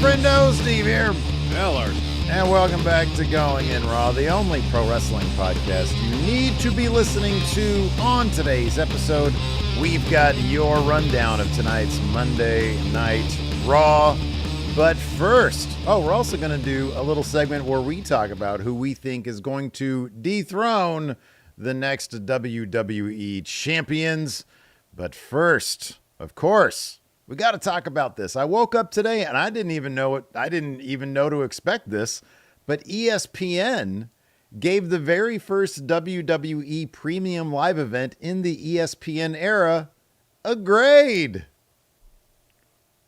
Friendo, Steve here. Lars. And welcome back to Going In Raw, the only pro wrestling podcast you need to be listening to. On today's episode, we've got your rundown of tonight's Monday Night Raw. But first, we're also going to do a little segment where we talk about who we think is going to dethrone the next WWE champions. But first, of course, we got to talk about this. I woke up today and I didn't even know to expect this, but ESPN gave the very first WWE premium live event in the ESPN era a grade.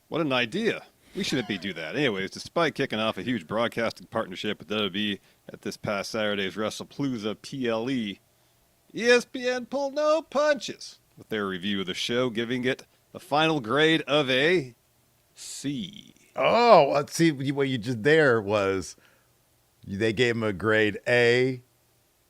What an idea. We shouldn't do that. Anyways, despite kicking off a huge broadcasting partnership with WWE at this past Saturday's Palooza PLE, ESPN pulled no punches with their review of the show, giving it a final grade of a C. Oh, let's see. What you did there was they gave him a grade A,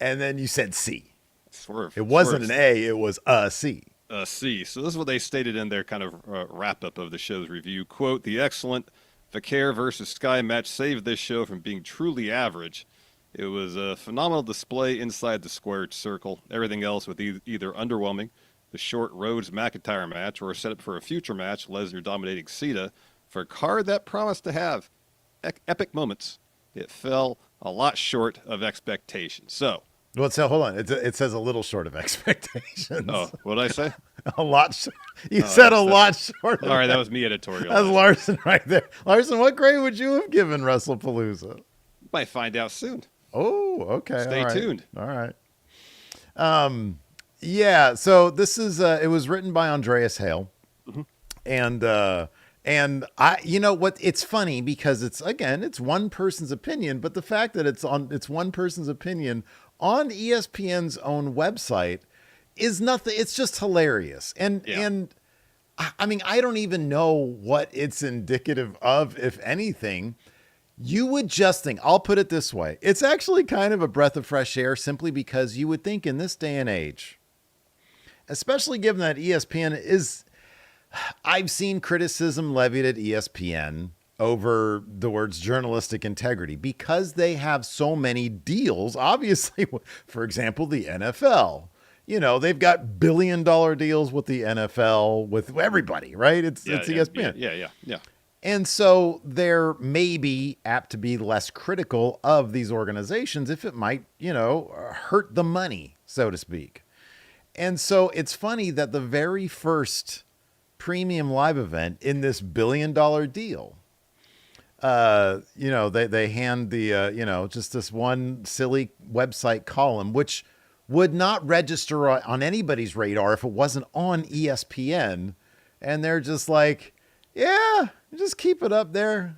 and then you said C. Swerve. It wasn't an A, it was a C. A C. So this is what they stated in their kind of wrap-up of the show's review. Quote, the excellent Vaquer versus Sky match saved this show from being truly average. It was a phenomenal display inside the squared circle. Everything else was either underwhelming, the short Rhodes-McIntyre match, or a setup for a future match, Lesnar dominating Cena, for a card that promised to have epic moments. It fell a lot short of expectations. So, Well, hold on. It says a little short of expectations. oh, what did I say? A lot. You said a lot short. All right, that was me editorial. That's Larson right there. Larson, what grade would you have given Palooza? Might find out soon. Oh, okay. Stay tuned. All right. Yeah. So this is. It was written by Andreas Hale, and I. You know what? It's funny because it's one person's opinion, but the fact that it's one person's opinion on ESPN's own website is nothing. It's just hilarious. And I mean, I don't even know what it's indicative of, if anything. You would just think, I'll put it this way. It's actually kind of a breath of fresh air simply because you would think in this day and age, especially given that ESPN is, I've seen criticism levied at ESPN over the words journalistic integrity because they have so many deals. Obviously, for example, the NFL, they've got billion-dollar deals with the NFL, with everybody, right? It's ESPN. Yeah. And so they're maybe apt to be less critical of these organizations if it might, hurt the money, so to speak. And so it's funny that the very first premium live event in this billion-dollar deal, they hand the, just this one silly website column, which would not register on anybody's radar if it wasn't on ESPN. And they're just like, yeah, just keep it up there,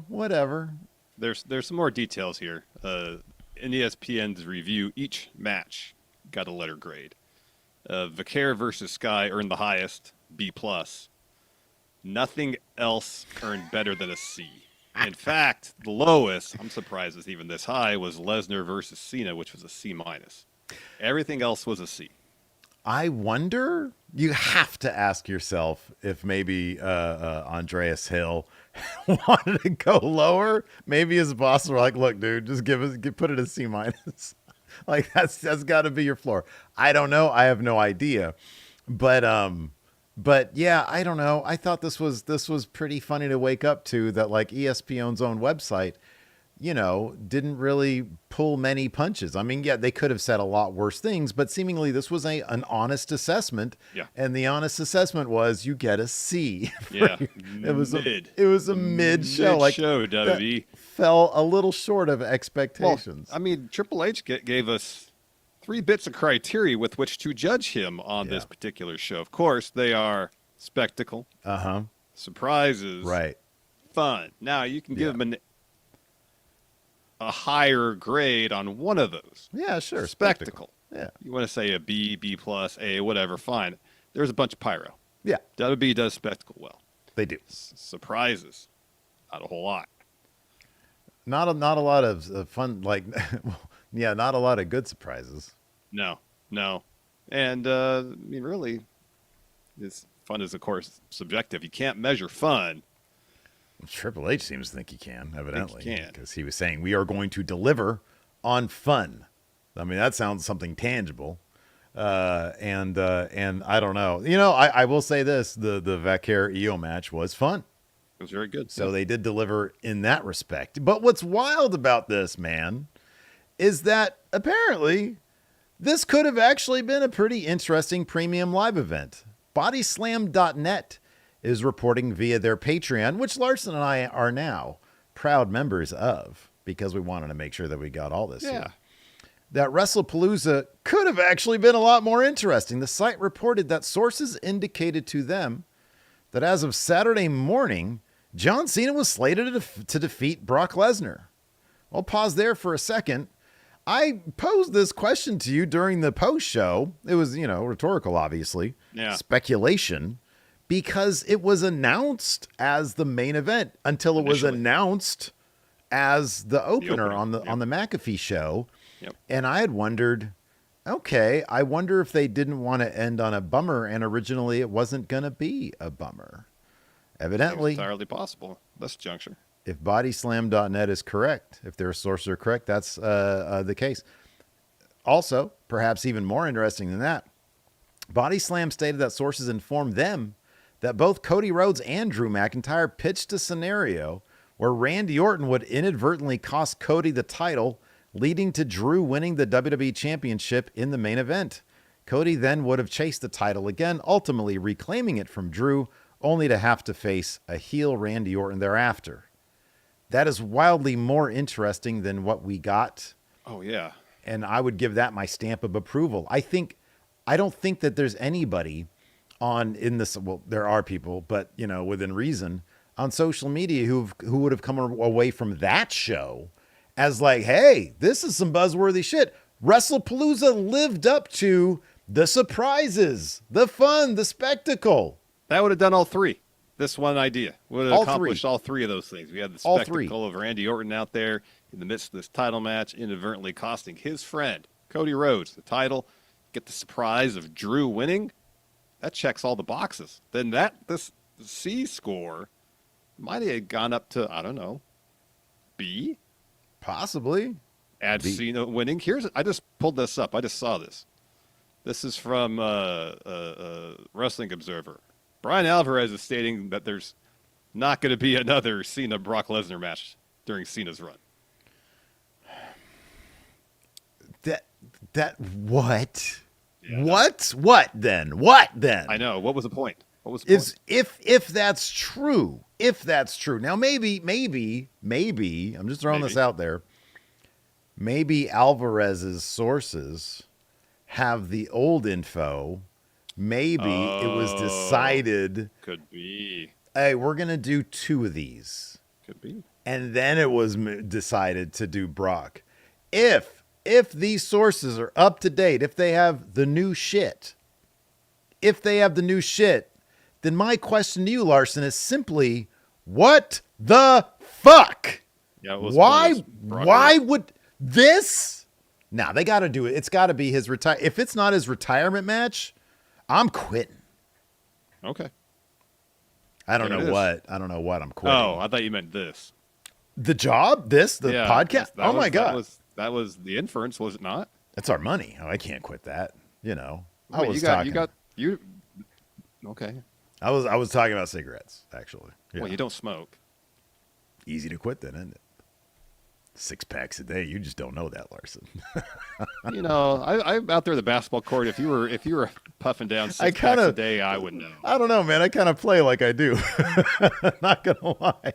whatever. There's some more details here. In ESPN's review, each match got a letter grade. Vaquer versus Sky earned the highest, B+. Nothing else earned better than a C. In fact, the lowest, I'm surprised it's even this high, was Lesnar versus Cena, which was a C-. Everything else was a C. I wonder, you have to ask yourself if maybe Andreas Hill wanted to go lower. Maybe his boss were like, look, dude, just put it as C-. Like that's got to be your floor. I don't know. I have no idea. But yeah, I don't know. I thought this was pretty funny to wake up to, that like ESPN's own website, didn't really pull many punches. I mean, yeah, they could have said a lot worse things, but seemingly this was an honest assessment. Yeah. And the honest assessment was you get a C. Yeah. It was a mid show. Like show, WWE. Fell a little short of expectations. Well, I mean, Triple H gave us 3 bits of criteria with which to judge him on this particular show. Of course, they are spectacle, surprises, right, fun. Now you can give him a higher grade on one of those. Yeah, sure. Spectacle. Yeah. You want to say a B+, A, whatever, fine. There's a bunch of pyro. Yeah. WWE does spectacle well. They do. Surprises. Not a whole lot. Not a lot of fun, like, not a lot of good surprises. No. And, I mean, really, fun is, of course, subjective. You can't measure fun. Triple H seems to think he can, evidently, can. because he was saying we are going to deliver on fun. I mean, that sounds something tangible. And I don't know. I will say this: the Vaquer EO match was fun. It was very good. So they did deliver in that respect. But what's wild about this, man, is that apparently this could have actually been a pretty interesting premium live event. Bodyslam.net is reporting via their Patreon, which Larson and I are now proud members of, because we wanted to make sure that we got all this. Yeah. That Palooza could have actually been a lot more interesting. The site reported that sources indicated to them that as of Saturday morning, John Cena was slated to defeat Brock Lesnar. I'll pause there for a second. I posed this question to you during the post show. It was, rhetorical, obviously. Yeah. Speculation, because it was announced as the main event until it was announced as the opener on the McAfee show. Yep. And I had wondered, okay, I wonder if they didn't want to end on a bummer, and originally it wasn't going to be a bummer. Evidently, it's entirely possible. This juncture. If bodyslam.net is correct, if their sources are correct, that's the case. Also, perhaps even more interesting than that, Bodyslam stated that sources informed them that both Cody Rhodes and Drew McIntyre pitched a scenario where Randy Orton would inadvertently cost Cody the title, leading to Drew winning the WWE Championship in the main event. Cody then would have chased the title again, ultimately reclaiming it from Drew, only to have to face a heel Randy Orton thereafter. That is wildly more interesting than what we got. Oh, yeah. And I would give that my stamp of approval. I don't think that there's anybody in this, well, there are people, but, within reason, on social media who would have come away from that show as like, hey, this is some buzzworthy shit. Palooza lived up to the surprises, the fun, the spectacle. That would have done all three. This one idea would have accomplished all three of those things. We had the spectacle of Randy Orton out there in the midst of this title match, inadvertently costing his friend, Cody Rhodes, the title. Get the surprise of Drew winning. That checks all the boxes. Then this C score might have gone up to, I don't know, B? Possibly. Add Cena winning. I just pulled this up. I just saw this. This is from Wrestling Observer. Brian Alvarez is stating that there's not going to be another Cena-Brock Lesnar match during Cena's run. What? Yeah, What then? What then? I know. What was the point? If that's true. Now maybe, I'm just throwing this out there. Maybe Alvarez's sources have the old info. Maybe it was decided. Could be. Hey, we're going to do 2 of these. Could be. And then it was decided to do Brock. If these sources are up to date, if they have the new shit, then my question to you, Larson, is simply, what the fuck? Yeah, it was why would this? Now, they got to do it. It's got to be his if it's not his retirement match, I'm quitting. Okay. I don't know what I'm quitting. Oh, I thought you meant this. The job? The podcast? Oh my God. That was the inference, was it not? That's our money. Oh, I can't quit that. Okay. I was talking about cigarettes, actually. Yeah. Well, you don't smoke. Easy to quit then, isn't it? 6 packs a day. You just don't know that, Larson. I'm out there at the basketball court. If you were puffing down 6 packs a day, I would know. I don't know, man. I kind of play like I do. Not gonna lie.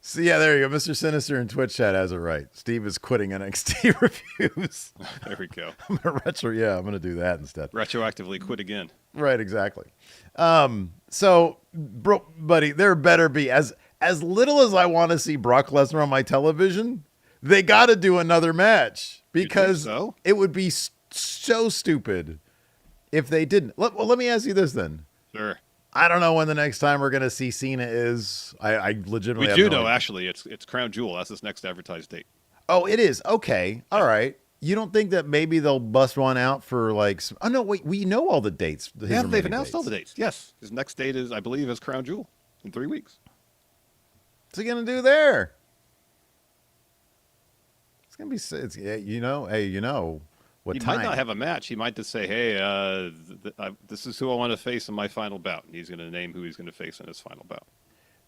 So yeah, there you go. Mr. Sinister in Twitch chat has it right. Steve is quitting NXT reviews. There we go. I'm gonna do that instead. Retroactively quit again. Right, exactly. So, bro, buddy, there better be as little as I want to see Brock Lesnar on my television, they got to do another match because it would be so stupid if they didn't. Let me ask you this then. Sure. I don't know when the next time we're going to see Cena is. I legitimately we do know, actually. It's Crown Jewel. That's his next advertised date. Oh, it is? Okay. All right. You don't think that maybe they'll bust one out for like... Oh, no, wait. We know all the dates. Yeah, they've announced all the dates. Yes. His next date is, I believe, is Crown Jewel in 3 weeks. What's he gonna do there? It's gonna be. It's, you know. Hey, you know what He time? might not have a match. He might just say, "Hey, this is who I want to face in my final bout," and he's going to name who he's going to face in his final bout.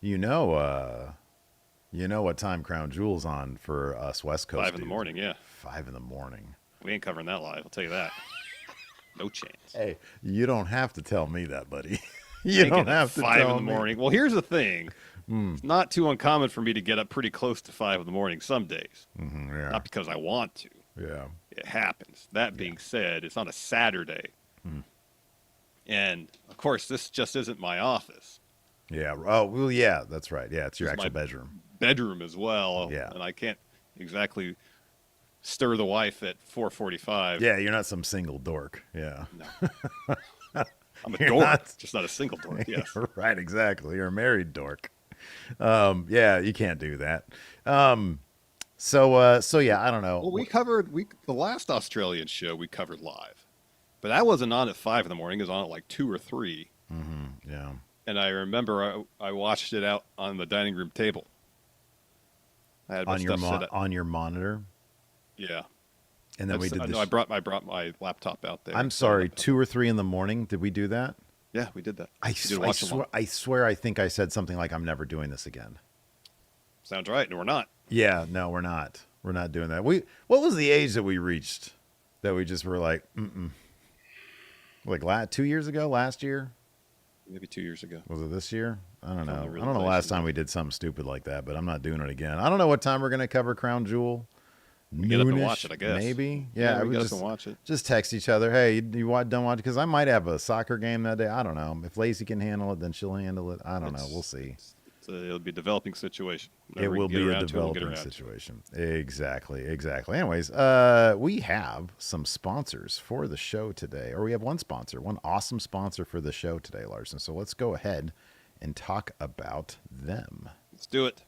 You know. You know what time Crown Jewel's on for us West Coast 5 in the dudes. morning, yeah. 5 in the morning. We ain't covering that live. I'll tell you that. No chance. Hey, you don't have to tell me that, buddy. You Ain't don't getting have to 5 tell in the me. morning. Well, here's the thing. It's not too uncommon for me to get up pretty close to 5 in the morning some days. Yeah. Not because I want to. Yeah. It happens. That being said, it's on a Saturday. And, of course, this just isn't my office. Yeah. Oh, well, yeah, that's right. Yeah, it's your It's actual my bedroom. Bedroom as well. Yeah. And I can't exactly stir the wife at 4:45. Yeah, you're not some single dork. Yeah. No. I'm a You're dork, not- just not a single dork. Yes. Right, exactly. You're a married dork. Yeah, you can't do that. So yeah, I don't know. Well, the last Australian show we covered live, but that wasn't on at 5 in the morning. It was on at like 2 or 3. Yeah. And I remember I watched it out on the dining room table. I had my On your stuff set up. on your monitor, Yeah. and then we did this. No, I brought my laptop out there. I'm sorry, 2 or 3 in the morning. Did we do that? Yeah, we did that. I We did watch along. swear, I think I said something like, "I'm never doing this again." Sounds right. No, we're not. Yeah, no, we're not. We're not doing that. What was the age that we reached that we just were like, like 2 years ago, last year? Maybe 2 years ago. Was it this year? I don't know. From the I don't know the realization. last time we did something stupid like that, but I'm not doing it again. I don't know what time we're going to cover Crown Jewel. We get up and Noonish, watch it, I guess. Maybe. Yeah, Yeah, we would get up just and watch it. Just text each other. Hey, you done watch? Because I might have a soccer game that day. I don't know. If Lacey can handle it, then she'll handle it. I don't know. We'll see. It'll be a developing situation. It Whenever we will get be a around to it, we'll get developing around to it. situation. Exactly. Anyways, we have some sponsors for the show today, or we have one awesome sponsor for the show today, Larson. So let's go ahead and talk about them. Let's do it.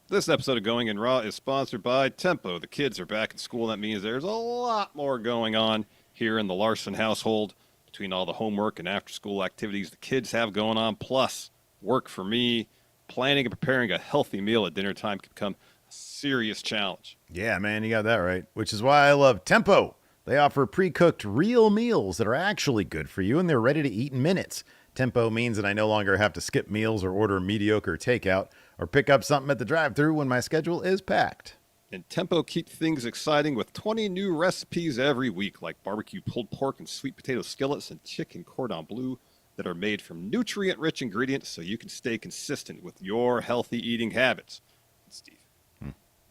This episode of Going in Raw is sponsored by Tempo. The kids are back in school. That means there's a lot more going on here in the Larson household between all the homework and after-school activities the kids have going on, plus work for me. Planning and preparing a healthy meal at dinner time can become a serious challenge. Yeah, man, you got that right. Which is why I love Tempo. They offer pre-cooked real meals that are actually good for you, and they're ready to eat in minutes. Tempo means that I no longer have to skip meals or order mediocre takeout or pick up something at the drive-thru when my schedule is packed. And Tempo keep things exciting with 20 new recipes every week, like barbecue pulled pork and sweet potato skillets and chicken cordon bleu that are made from nutrient-rich ingredients so you can stay consistent with your healthy eating habits. Steve,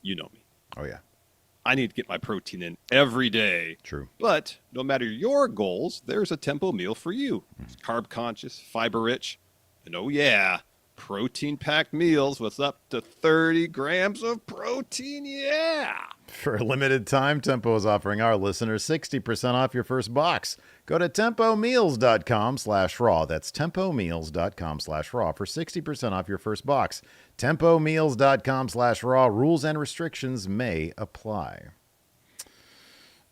you know me. Oh, yeah. I need to get my protein in every day. True. But no matter your goals, there's a Tempo meal for you. It's carb-conscious, fiber-rich, and oh yeah, protein-packed meals with up to 30 grams of protein, yeah! For a limited time, Tempo is offering our listeners 60% off your first box. Go to tempomeals.com/raw. That's tempomeals.com/raw for 60% off your first box. Tempomeals.com/raw. Rules and restrictions may apply.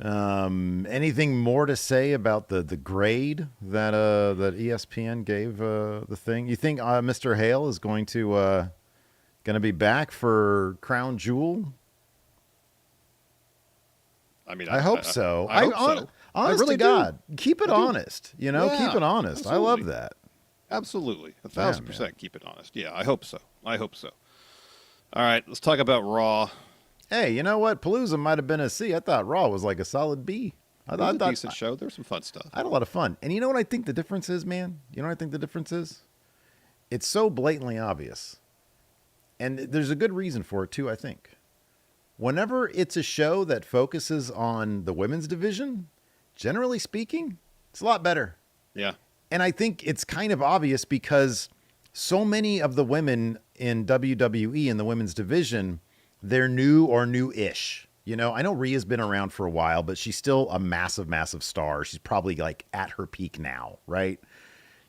Anything more to say about the grade that ESPN gave the thing? You think Mr. Hale is going to be back for Crown Jewel? I mean, I hope so. I hope so. Honest really to God, keep it I do. honest. You know, keep it honest. absolutely. I love that. Absolutely. man. 1,000% keep it honest. Yeah, I hope so. All right, let's talk about Raw. Hey, you know what? Palooza might have been a C. I thought Raw was like a solid B. It was a decent show. There's some fun stuff. I had a lot of fun. And you know what I think the difference is, man? You know what I think the difference is? It's so blatantly obvious. And there's a good reason for it, too, I think. Whenever it's a show that focuses on the women's division, generally speaking, it's a lot better. Yeah. And I think it's kind of obvious because so many of the women in WWE in the women's division, they're new or new-ish. You know, I know Rhea's been around for a while, but she's still a massive, massive star. She's probably like at her peak now, right?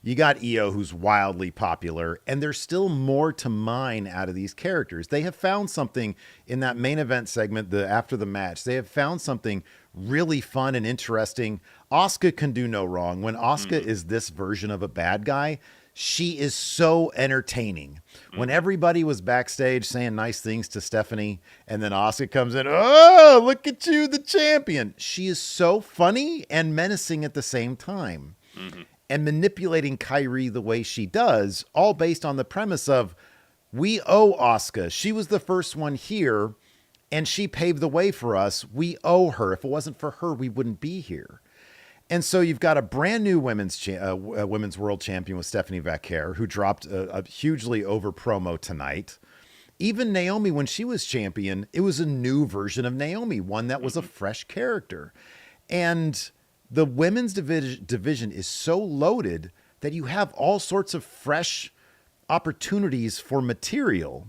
You got Io, who's wildly popular, and there's still more to mine out of these characters. They have found something in that main event segment, after the match. They have found something really fun and interesting. Asuka can do no wrong. When Asuka is this version of a bad guy, She is so entertaining. When everybody was backstage saying nice things to Stephanie, and then Asuka comes in, oh, look at you, the champion. She is so funny and menacing at the same time. Mm-hmm. And manipulating Kyrie the way she does, all based on the premise of we owe Asuka. She was the first one here, and she paved the way for us. We owe her. If it wasn't for her, we wouldn't be here. And so you've got a brand new women's world champion with Stephanie Vaquer, who dropped a hugely over promo tonight. Even Naomi, when she was champion, it was a new version of Naomi, one that was a fresh character. And the women's division is so loaded that you have all sorts of fresh opportunities for material,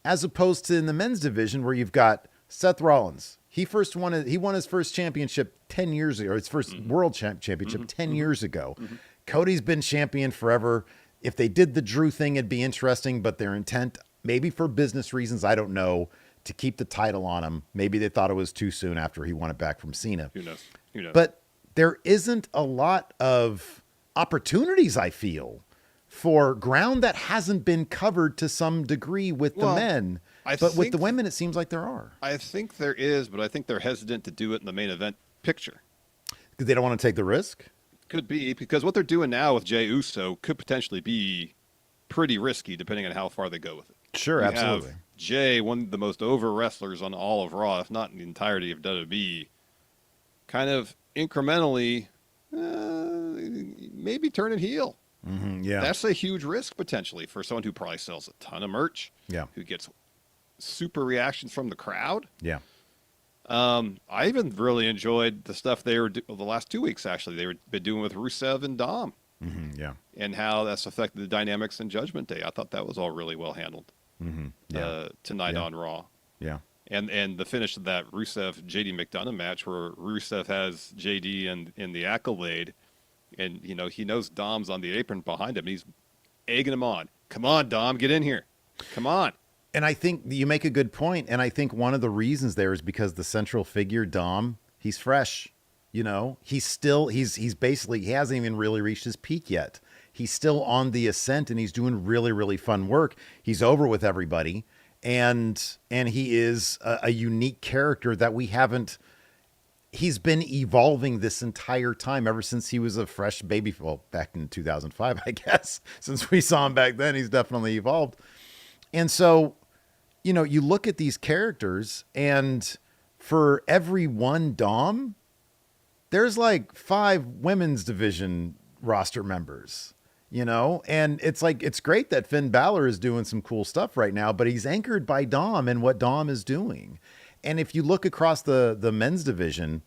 as opposed to in the men's division where you've got Seth Rollins. He won his first championship 10 years ago, or his first world championship 10 years ago. Cody's been champion forever. If they did the Drew thing, it'd be interesting, but their intent, maybe for business reasons, I don't know, to keep the title on him. Maybe they thought it was too soon after he won it back from Cena. Who knows? But there isn't a lot of opportunities, I feel, for ground that hasn't been covered to some degree with the men. But with the women, it seems like there are. I think there is, but I think they're hesitant to do it in the main event picture. Because they don't want to take the risk? Could be, because what they're doing now with Jey Uso could potentially be pretty risky depending on how far they go with it. Sure, absolutely. Have Jey, one of the most over wrestlers on all of Raw, if not in the entirety of WWE, kind of incrementally maybe turn it heel. Yeah. That's a huge risk potentially for someone who probably sells a ton of merch, who gets super reactions from the crowd. Yeah. I even really enjoyed the stuff they were the last 2 weeks. Actually, they were been doing with Rusev and Dom, Yeah. and how that's affected the dynamics in Judgment Day. I thought that was all really well handled. Tonight on Raw. Yeah. And the finish of that Rusev JD McDonough match, where Rusev has JD in the accolade, and he knows Dom's on the apron behind him. He's egging him on. Come on, Dom, get in here. Come on. And I think you make a good point. And I think one of the reasons there is because the central figure, Dom, he's fresh. He's basically, he hasn't even really reached his peak yet. He's still on the ascent, and he's doing really, really fun work. He's over with everybody. And he is a unique character that we haven't, he's been evolving this entire time ever since he was a fresh baby. Well, back in 2005, I guess, since we saw him back then, he's definitely evolved. And so, you look at these characters, and for every one Dom, there's like 5 women's division roster members, and it's great that Finn Balor is doing some cool stuff right now, but he's anchored by Dom and what Dom is doing. And if you look across the men's division,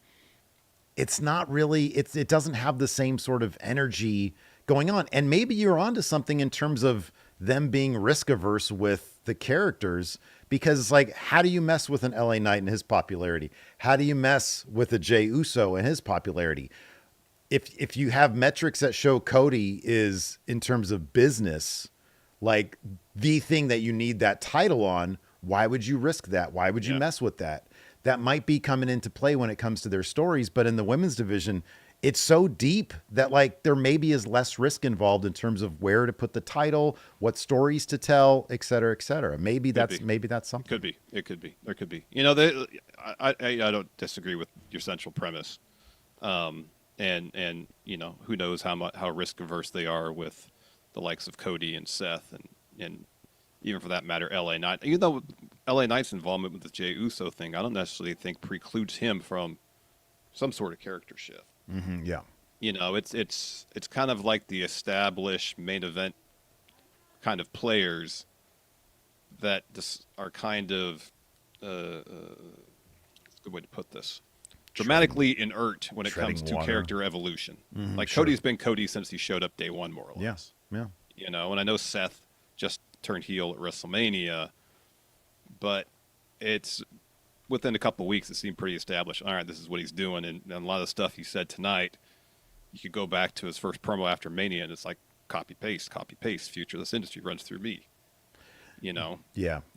it's not really, it doesn't have the same sort of energy going on. And maybe you're onto something in terms of them being risk averse with the characters, because it's like, how do you mess with an LA Knight and his popularity? How do you mess with a Jey Uso and his popularity? If you have metrics that show Cody is, in terms of business, like the thing that you need that title on, why would you risk that? Why would you mess with that? That might be coming into play when it comes to their stories, but in the women's division, it's so deep that like there maybe is less risk involved in terms of where to put the title, what stories to tell, et cetera, et cetera. Maybe that's something. Could be. It could be. There could be. I don't disagree with your central premise. And who knows how risk averse they are with the likes of Cody and Seth and even for that matter LA Knight. Even though LA Knight's involvement with the Jey Uso thing, I don't necessarily think precludes him from some sort of character shift. Yeah. It's kind of like the established main event kind of players that just are kind of that's a good way to put this. Dramatically inert when it comes to character evolution. Like Cody's been Cody since he showed up day one, more or less. Yeah. And I know Seth just turned heel at WrestleMania, but it's within a couple of weeks it seemed pretty established. All right, this is what he's doing, and a lot of the stuff he said tonight, you could go back to his first promo after Mania, and it's like copy paste. Future of this industry runs through me. Yeah.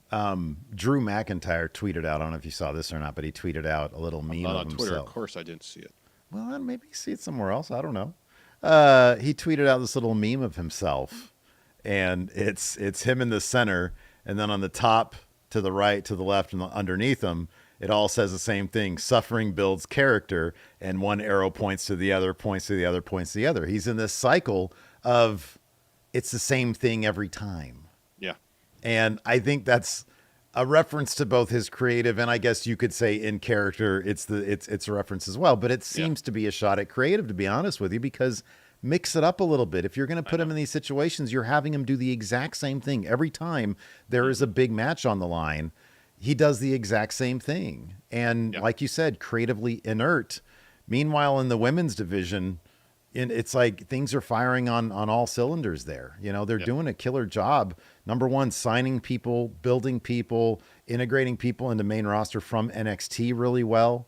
Drew McIntyre tweeted out, I don't know if you saw this or not, but he tweeted out a little meme not of on himself. Twitter, of course I didn't see it. Well, maybe you see it somewhere else. I don't know. He tweeted out this little meme of himself, and it's him in the center, and then on the top, to the right, to the left, and underneath him, it all says the same thing: suffering builds character, and one arrow points to the other, points to the other, points to the other. He's in this cycle of it's the same thing every time. Yeah. And I think that's a reference to both his creative and, I guess you could say, in character. It's a reference as well, but it seems to be a shot at creative, to be honest with you, because mix it up a little bit. If you're going to put him in these situations, you're having him do the exact same thing every time there is a big match on the line. He does the exact same thing, and like you said, creatively inert. Meanwhile, in the women's division, it's like things are firing on all cylinders there. You know, they're doing a killer job. Number one, signing people, building people, integrating people into main roster from NXT really well.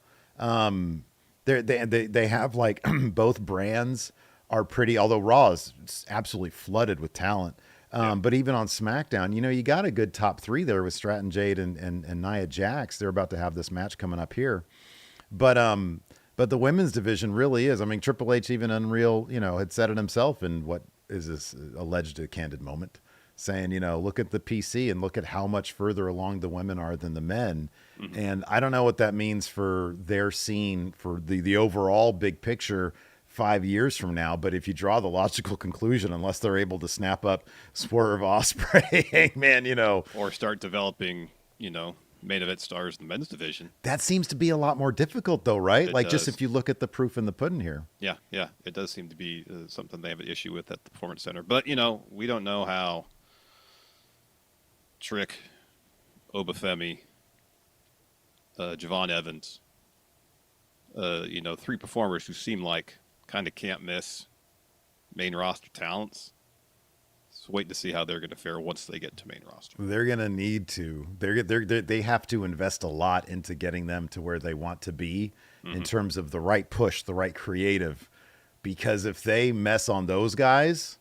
They have like both brands are pretty, although Raw is absolutely flooded with talent. But even on SmackDown, you know, you got a good top three there with Stratton Jade and Nia Jax. They're about to have this match coming up here. But the women's division really is. I mean, Triple H, even Unreal, you know, had said it himself in what is this alleged candid moment, saying, you know, look at the PC and look at how much further along the women are than the men. Mm-hmm. And I don't know what that means for their scene, for the overall big picture 5 years from now. But if you draw the logical conclusion, unless they're able to snap up Swerve, Ospreay, man, you know, or start developing, you know, main event stars in the men's division. That seems to be a lot more difficult, though, right? It like does. Just if you look at the proof in the pudding here. Yeah, it does seem to be something they have an issue with at the Performance Center. But, you know, we don't know how Trick, Obafemi, Javon Evans, you know, three performers who seem like kind of can't miss main roster talents. So wait to see how they're going to fare once they get to main roster. They're going to need to. They have to invest a lot into getting them to where they want to be in terms of the right push, the right creative. Because if they mess on those guys,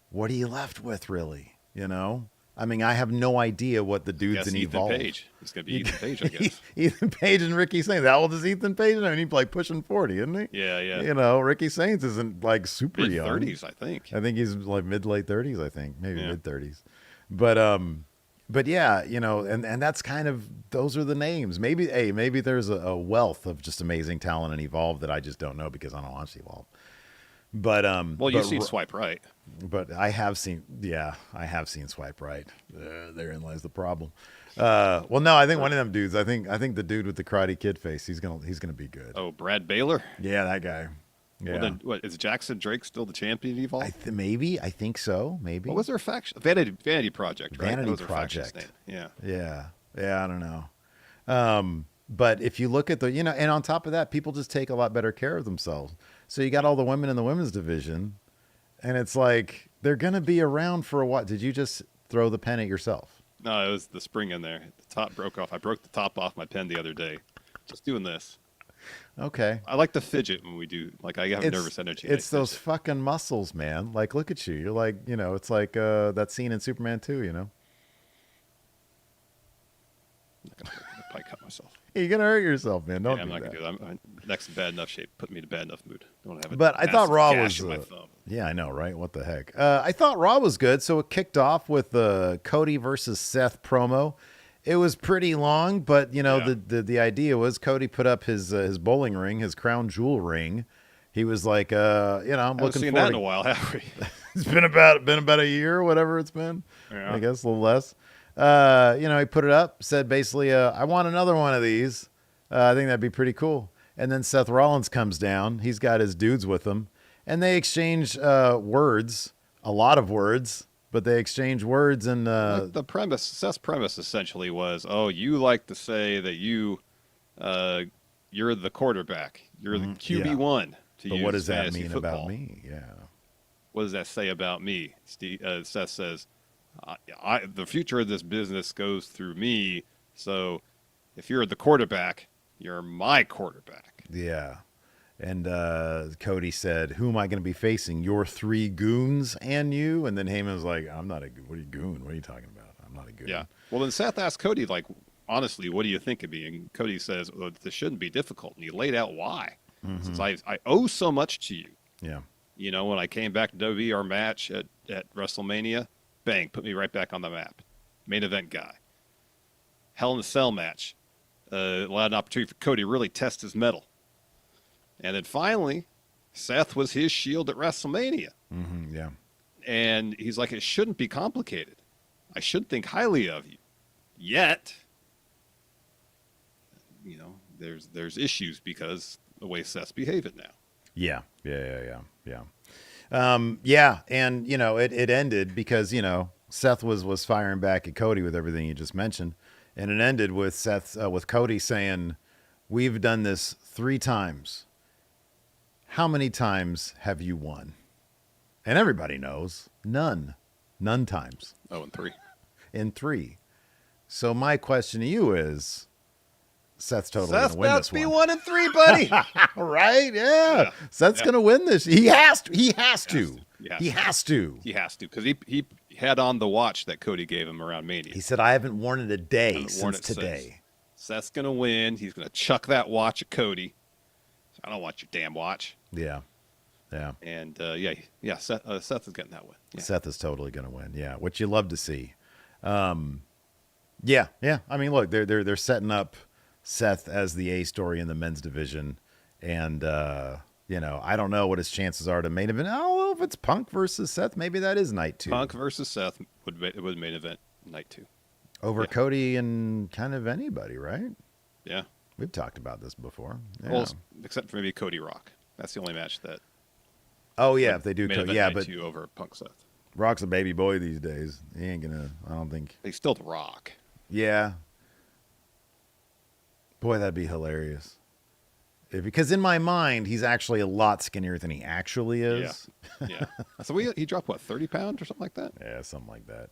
what are you left with, really? You know? I mean, I have no idea what the dudes in Evolve. Ethan Page. It's going to be Ethan Page, I guess. Ethan Page and Ricky Sainz. How old is Ethan Page? I mean, he's like pushing 40, isn't he? Yeah. You know, Ricky Sainz isn't like super young. Mid-30s, I think. I think he's like mid-late 30s, I think. Maybe mid-30s. But yeah, you know, and that's kind of, those are the names. Maybe there's a wealth of just amazing talent in Evolve that I just don't know because I don't watch Evolve. But you've seen Swipe Right. But I have seen Swipe Right. Therein lies the problem. Well, no, I think one of them dudes. I think the dude with the Karate Kid face. He's gonna be good. Oh, Brad Baylor. Yeah, that guy. Yeah. Well, then what is Jackson Drake still the champion of Evolve? Maybe. I think so. Maybe. What was their faction? Vanity Project. Right? Vanity that was their Project. faction's name. Yeah. I don't know. But if you look at the, you know, and on top of that, people just take a lot better care of themselves. So you got all the women in the women's division, and it's like they're going to be around for a while. Did you just throw the pen at yourself? No, it was the spring in there. The top broke off. I broke the top off my pen the other day. Just doing this. Okay. I like to fidget when we do. Like, I have nervous energy. It's those fucking muscles, man. Like, look at you. You're like, you know, it's like that scene in Superman 2, you know? I'm going to probably cut myself. You're going to hurt yourself, man. Don't I'm do not that. going to do that. I'm next in bad enough shape. Put me in a bad enough mood. Don't have But I thought Raw was... in my thumb. Yeah, I know, right? What the heck? I thought Raw was good. So it kicked off with the Cody versus Seth promo. It was pretty long, but, you know, the idea was Cody put up his bowling ring, his crown jewel ring. He was like, you know, I'm looking seen forward that in a while, have we? It's been about a year or whatever it's been. Yeah. I guess a little less. You know, he put it up, said basically, I want another one of these. I think that'd be pretty cool. And then Seth Rollins comes down. He's got his dudes with him. And they exchange words, a lot of words, but they exchange words. And the premise, Seth's premise essentially was, oh, you like to say that you're the quarterback. You're the QB1. But what does that mean about me? Yeah. What does that say about me? Seth says, the future of this business goes through me. So if you're the quarterback, you're my quarterback. Yeah. And Cody said, who am I going to be facing? Your three goons and you? And then Heyman was like, I'm not a goon. What are you goon? What are you talking about? I'm not a goon. Yeah. Well, then Seth asked Cody, like, honestly, what do you think of me? And Cody says, well, this shouldn't be difficult. And he laid out why. Since I owe so much to you. Yeah. You know, when I came back to WWE, our match at WrestleMania, Bang, put me right back on the map. Main event guy. Hell in a Cell match. Allowed an opportunity for Cody to really test his mettle. And then finally, Seth was his Shield at WrestleMania. Mm-hmm, yeah. And he's like, it shouldn't be complicated. I should think highly of you. Yet, you know, there's issues because the way Seth's behaving now. Yeah. And, you know, it ended because, you know, Seth was firing back at Cody with everything you just mentioned. And it ended with with Cody saying, we've done this 3 times. How many times have you won? And everybody knows none times. Oh, and 3. In 3. So my question to you is, Seth's totally going to win this one. Seth's about to be 1 and 3, buddy. Right? Yeah. Seth's going to win this. He has to. He has to. He has to because he had on the watch that Cody gave him around Mania. He said, I haven't worn it a day since today. Seth's going to win. He's going to chuck that watch at Cody. I don't want your damn watch. Yeah. And Seth is getting that win. Yeah. Seth is totally going to win. Yeah, which you love to see. Yeah. I mean, look, they're setting up Seth as the A story in the men's division, and you know, I don't know what his chances are to main event. I don't know if it's Punk versus Seth. Maybe that is night 2. Punk versus Seth would main event night 2 over Cody and kind of anybody, right? Yeah, we've talked about this before. Yeah. Well, except for maybe Cody Rock. That's the only match that. Oh yeah, if they do, but over Punk Seth. Rock's a baby boy these days. He ain't gonna. I don't think he's still the Rock. Yeah. Boy, that'd be hilarious. Because in my mind, he's actually a lot skinnier than he actually is. Yeah. So he dropped what, 30 pounds or something like that? Yeah, something like that.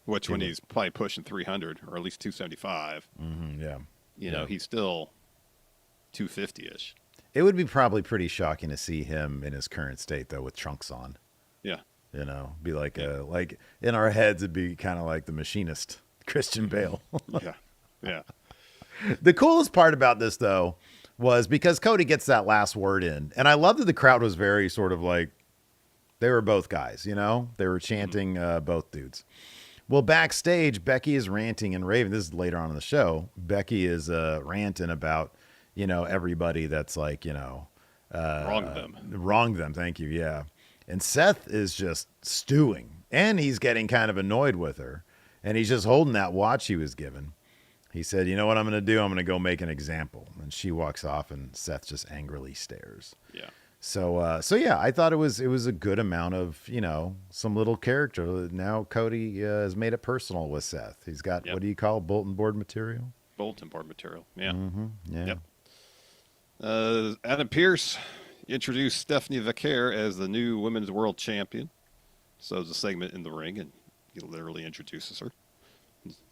Which when he's probably pushing 300 or at least 275. Mm-hmm, yeah. You know, he's still 250-ish. It would be probably pretty shocking to see him in his current state, though, with trunks on. Yeah. You know, be like like in our heads, it'd be kind of like the Machinist, Christian Bale. Yeah. The coolest part about this, though, was because Cody gets that last word in. And I love that the crowd was very sort of like, they were both guys, you know? They were chanting both dudes. Well, backstage, Becky is ranting and raving. This is later on in the show. Becky is ranting about, you know, everybody that's like, you know, wronged them. Thank you. Yeah. And Seth is just stewing, and he's getting kind of annoyed with her, and he's just holding that watch he was given. He said, you know what I'm going to do? I'm going to go make an example. And she walks off, and Seth just angrily stares. Yeah. So yeah, I thought it was a good amount of, you know, some little character. Now Cody has made it personal with Seth. He's got, what do you call it? Bulletin board material? Bulletin board material. Yeah. Mm-hmm. Yeah. Yep. Adam Pearce introduced Stephanie Vaquer as the new Women's World Champion. So it's a segment in the ring, and he literally introduces her.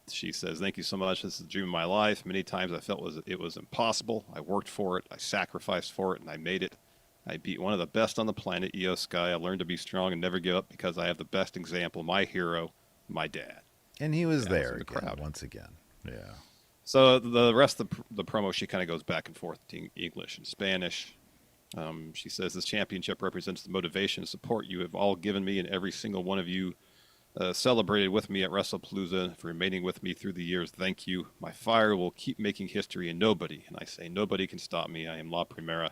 She says, "Thank you so much. This is the dream of my life. Many times I felt it was impossible. I worked for it. I sacrificed for it, and I made it. I beat one of the best on the planet, Io Sky. I learned to be strong and never give up because I have the best example, my hero, my dad." And he was there again, crowd. Once again. Yeah. So the rest of the promo, she kind of goes back and forth to English and Spanish. She says, "This championship represents the motivation and support you have all given me, and every single one of you celebrated with me at Palooza for remaining with me through the years. Thank you. My fire will keep making history, and nobody can stop me. I am La Primera,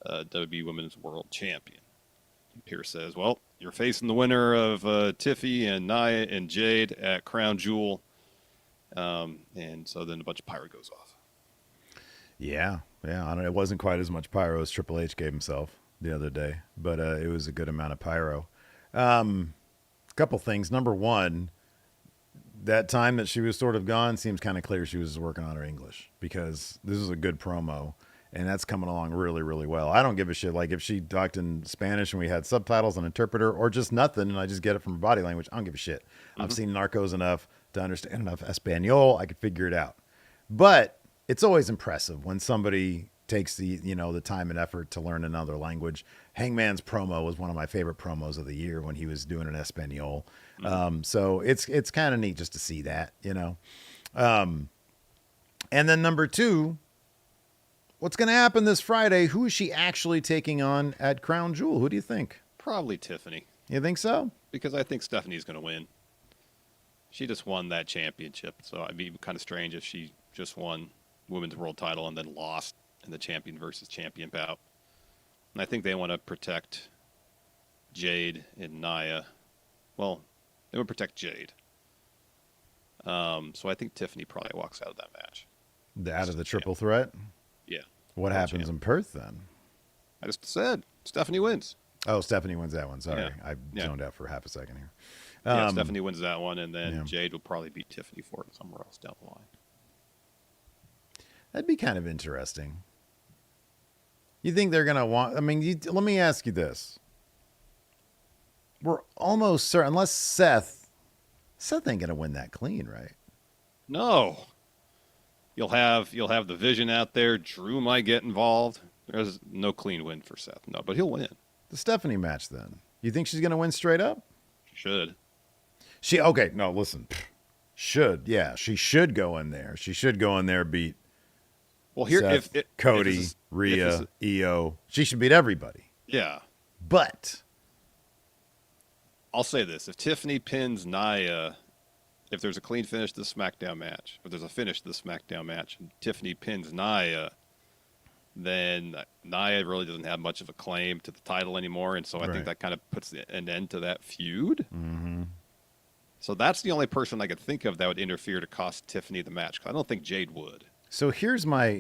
WWE Women's World Champion." And Pierce says, "Well, you're facing the winner of Tiffy and Nia and Jade at Crown Jewel." And so then a bunch of pyro goes off. Yeah. I don't know. It wasn't quite as much pyro as Triple H gave himself the other day, but it was a good amount of pyro. Couple things. Number one, that time that she was sort of gone seems kind of clear she was working on her English, because this is a good promo, and that's coming along really, really well. I don't give a shit. Like, if she talked in Spanish and we had subtitles and interpreter, or just nothing, and I just get it from her body language, I don't give a shit. Mm-hmm. I've seen Narcos enough to understand enough Espanol. I could figure it out. But it's always impressive when somebody takes the time and effort to learn another language. Hangman's promo was one of my favorite promos of the year when he was doing an Espanol. Mm-hmm. So it's kind of neat just to see that, you know. And then number two, what's going to happen this Friday? Who is she actually taking on at Crown Jewel? Who do you think? Probably Tiffany. You think so? because I think Stephanie's going to win. She just won that championship, so it'd be kind of strange if she just won women's world title and then lost in the champion versus champion bout. And I think they want to protect Jade and Nia. Well, they would protect Jade. So I think Tiffany probably walks out of that match. Out of the triple threat? Yeah. What happens in Perth then? I just said Stephanie wins. Oh, Stephanie wins that one. Sorry. Yeah. I zoned out for half a second here. Yeah, Stephanie wins that one, and then Jade will probably beat Tiffany for it somewhere else down the line. That'd be kind of interesting. You think they're going to want... I mean, let me ask you this. We're almost certain, unless Seth ain't going to win that clean, right? No. You'll have the Vision out there. Drew might get involved. There's no clean win for Seth. No, but he'll win. The Stephanie match, then. You think she's going to win straight up? She should. Okay, no, listen. Should, yeah. She should go in there. She should go in there, beat Seth, Cody, Rhea, Io. She should beat everybody. Yeah. But I'll say this. If Tiffany pins Nia, if there's a clean finish to the SmackDown match, if there's a finish to the SmackDown match, and Tiffany pins Nia, then Nia really doesn't have much of a claim to the title anymore. And so I think that kind of puts an end to that feud. Mm-hmm. So that's the only person I could think of that would interfere to cost Tiffany the match. I don't think Jade would. So here's one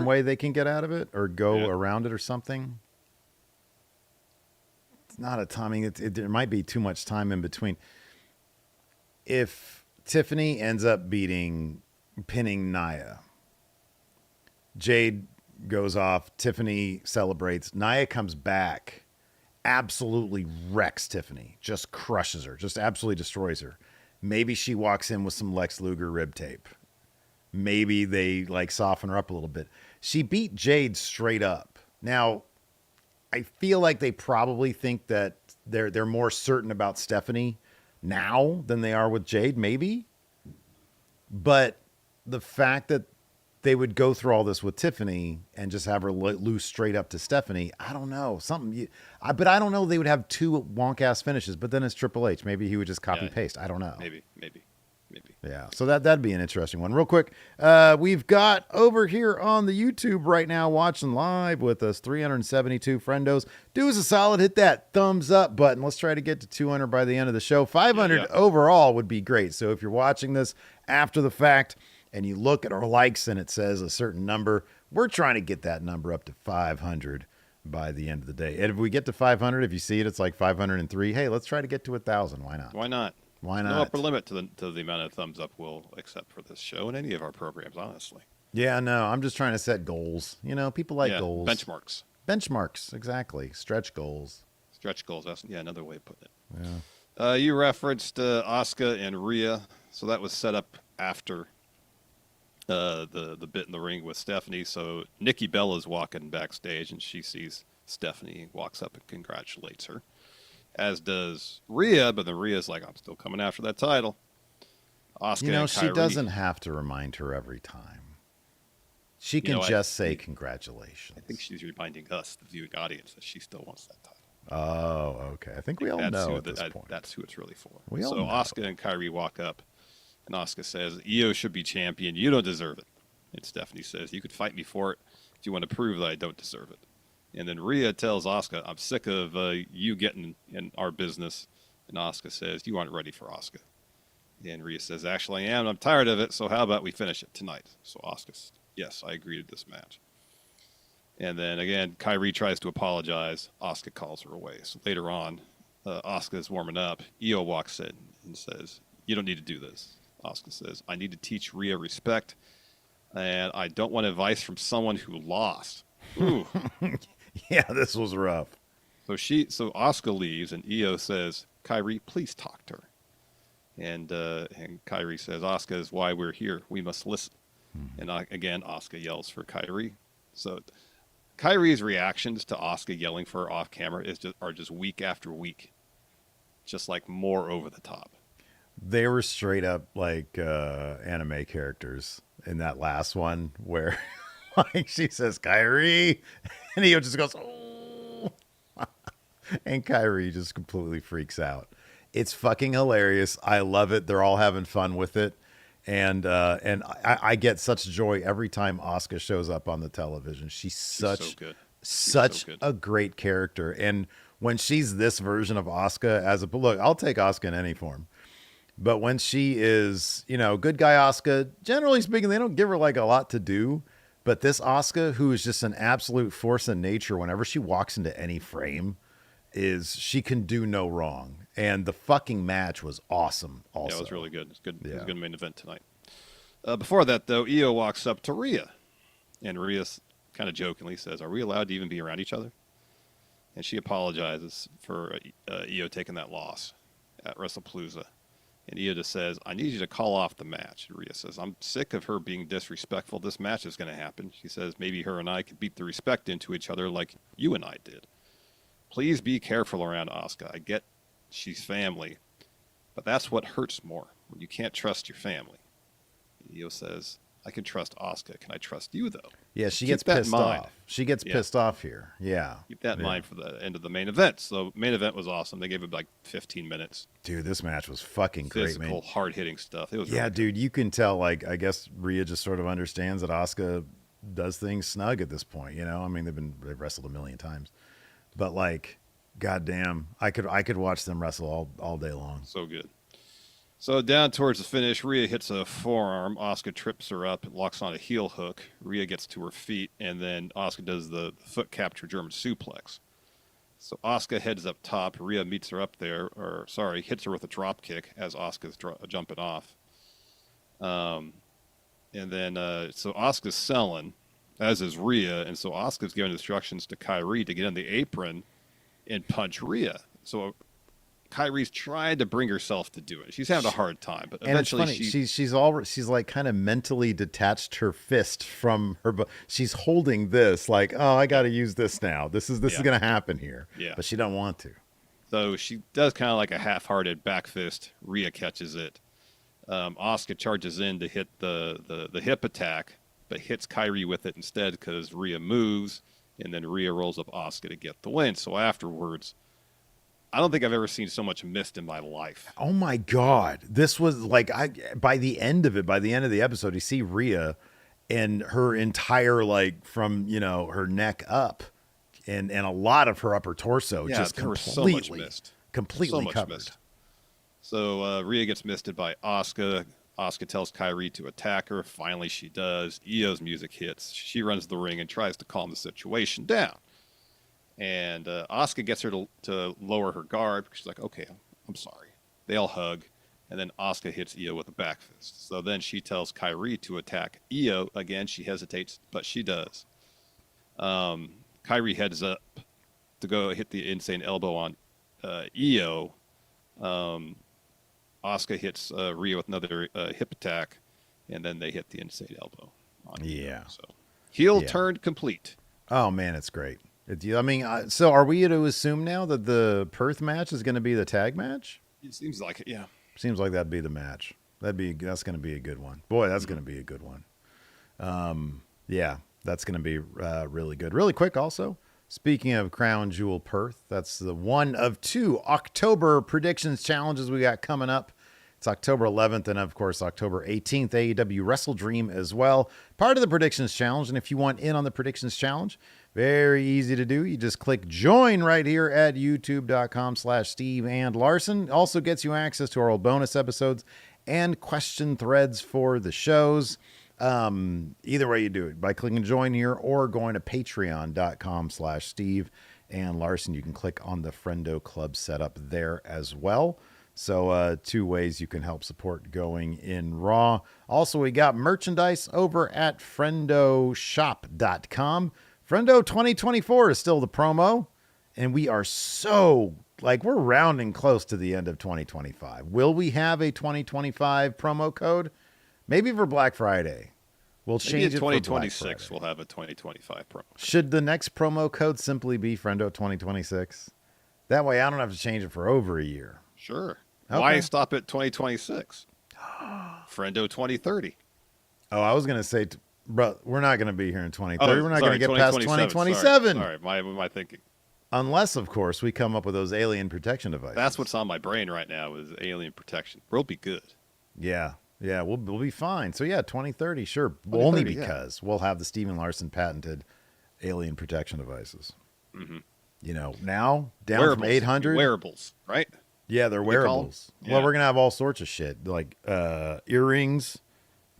way they can get out of it or go around it or something. It's not a timing. There might be too much time in between. If Tiffany ends up pinning Nia, Jade goes off. Tiffany celebrates. Nia comes back, absolutely wrecks Tiffany, just crushes her, just absolutely destroys her. Maybe she walks in with some Lex Luger rib tape. Maybe they soften her up a little bit. She beat Jade straight up. Now, I feel like they probably think that they're more certain about Stephanie now than they are with Jade, maybe. But the fact that they would go through all this with Tiffany and just have her lose straight up to Stephanie, I don't know. But I don't know they would have two wonk-ass finishes. But then it's Triple H. Maybe he would just copy-paste. I don't know. Maybe. Yeah, so that'd be an interesting one. Real quick, we've got over here on the YouTube right now watching live with us 372 friendos. Do us a solid, hit that thumbs up button. Let's try to get to 200 by the end of the show. 500 overall would be great. So if you're watching this after the fact and you look at our likes and it says a certain number, we're trying to get that number up to 500 by the end of the day. And if we get to 500, if you see it, it's like 503. Hey, let's try to get to 1,000. Why not? Why not? Why not? No upper limit to the amount of thumbs up we'll accept for this show and any of our programs, honestly. Yeah, no, I'm just trying to set goals. You know, people like goals. Benchmarks, exactly. Stretch goals. That's another way of putting it. Yeah. You referenced Asuka and Rhea, so that was set up after the bit in the ring with Stephanie. So Nikki Bella's walking backstage, and she sees Stephanie, walks up and congratulates her. As does Rhea, but then Rhea's like, I'm still coming after that title. Asuka and she doesn't have to remind her every time. She can just say congratulations. I think she's reminding us, the viewing audience, that she still wants that title. Oh, okay. I think we all know at this point. That's who it's really for. So Asuka and Kairi walk up, and Asuka says, Io should be champion. You don't deserve it. And Stephanie says, you could fight me for it if you want to prove that I don't deserve it. And then Rhea tells Asuka, I'm sick of you getting in our business. And Asuka says, you aren't ready for Asuka. And Rhea says, actually I am. I'm tired of it. So how about we finish it tonight? So Asuka says, yes, I agree to this match. And then again, Kairi tries to apologize. Asuka calls her away. So later on, Asuka is warming up. Io walks in and says, you don't need to do this. Asuka says, I need to teach Rhea respect. And I don't want advice from someone who lost. Ooh. Yeah, this was rough. So Asuka leaves, and Io says, Kairi, please talk to her. And Kairi says, Asuka is why we're here. We must listen. And again, Asuka yells for Kairi. So Kairi's reactions to Asuka yelling for her off camera are just week after week, just like more over the top. They were straight up like anime characters in that last one where like she says Kairi and Io just goes, oh. And Kyrie just completely freaks out. It's fucking hilarious. I love it. They're all having fun with it. And I get such joy every time Asuka shows up on the television. She's She's so such good. She's so such good. a great character. And when she's this version of Asuka as a look, I'll take Asuka in any form. But when she is, good guy Asuka, generally speaking, they don't give her like a lot to do. But this Asuka, who is just an absolute force in nature, whenever she walks into any frame, is she can do no wrong. And the fucking match was awesome. Also, Yeah, it was really good. It's good. It was a Yeah. good main event tonight. Before that, though, Io walks up to Rhea, and Rhea kind of jokingly says, "Are we allowed to even be around each other?" And she apologizes for Io taking that loss at WrestlePalooza. And Io just says, "I need you to call off the match." And Rhea says, "I'm sick of her being disrespectful. This match is going to happen." She says, "Maybe her and I could beat the respect into each other like you and I did. Please be careful around Asuka. I get she's family, but that's what hurts more, when you can't trust your family." Io says, "I can trust Asuka. Can I trust you, though?" Yeah, she Keep gets that in pissed mind. off. She gets Yeah. pissed off here. Yeah. Keep that in Yeah. mind for the end of the main event. So main event was awesome. They gave it like 15 minutes. Dude, this match was fucking great, Physical, man. hard-hitting stuff. It was Yeah, really good. dude, you can tell, like, I guess Rhea just sort of understands that Asuka does things snug at this point, I mean, they've wrestled a million times. But like, goddamn, I could watch them wrestle all day long. So good. So down towards the finish, Rhea hits a forearm. Asuka trips her up and locks on a heel hook. Rhea gets to her feet, and then Asuka does the foot capture German suplex. So Asuka heads up top. Rhea meets her up there, hits her with a drop kick as Asuka's jumping off. And then so Asuka's selling, as is Rhea, and so Asuka's giving instructions to Kyrie to get in the apron and punch Rhea. So Kyrie's trying to bring herself to do it. She's having a hard time, but And it's eventually funny, she's like kind of mentally detached her fist from her, but she's holding this like, oh, I got to use this now. This is Yeah. going to happen here. Yeah. But she don't want to. So she does kind of like a half-hearted back fist. Rhea catches it. Asuka charges in to hit the hip attack, but hits Kyrie with it instead because Rhea moves, and then Rhea rolls up Asuka to get the win. So afterwards, I don't think I've ever seen so much mist in my life. Oh my God. This was like, by the end of the episode, you see Rhea and her entire, like, from, her neck up and a lot of her upper torso Yeah, just there was so completely, much mist. completely So much covered. mist. So Rhea gets misted by Asuka. Asuka tells Kyrie to attack her. Finally, she does. Io's music hits. She runs the ring and tries to calm the situation down. And Asuka gets her to lower her guard because she's like, "Okay, I'm sorry." They all hug. And then Asuka hits Io with a back fist. So then she tells Kyrie to attack Io. Again, she hesitates, but she does. Kyrie heads up to go hit the insane elbow on Io. Asuka hits Rhea with another hip attack, and then they hit the insane elbow on Io. Yeah. So heel Yeah. turned complete. Oh man, it's great. I mean, so are we to assume now that the Perth match is going to be the tag match? It seems like it, yeah. Seems like that'd be the match. That's going to be a good one. Boy, that's going to be a good one. Yeah, that's going to be really good. Really quick, also. Speaking of Crown Jewel Perth, that's the one of 2 October predictions challenges we got coming up. It's October 11th and, of course, October 18th, AEW Wrestle Dream as well. Part of the predictions challenge. And if you want in on the predictions challenge, very easy to do. You just click join right here at youtube.com/Steve and Larson. Also gets you access to our old bonus episodes and question threads for the shows. Either way you do it, by clicking join here or going to patreon.com/Steve and Larson. You can click on the Friendo Club setup there as well. So 2 ways you can help support Going in Raw. Also, we got merchandise over at friendoshop.com. Friendo 2024 is still the promo, and we are so, like, we're rounding close to the end of 2025. Will we have a 2025 promo code? Maybe for Black Friday. We'll Maybe change in it for Black 2026 Friday. we'll have a 2025 promo. Should the next promo code simply be Friendo 2026? That way I don't have to change it for over a year. Sure. Okay. Why stop at 2026? Friendo 2030. Oh, I was going to say, bro, we're not going to be here in 2030. We're not going sorry, to get past 2027. Sorry, my thinking. Unless, of course, we come up with those alien protection devices. That's what's on my brain right now is alien protection. We'll be good. Yeah. Yeah, we'll be fine. So, yeah, 2030, sure. 2030, Only yeah. because we'll have the Stephen Larson patented alien protection devices. Mm-hmm. You know, now down Wearables. from 800. Wearables, right? Yeah, they're What do you call wearables. them? Well, Yeah. we're going to have all sorts of shit like earrings,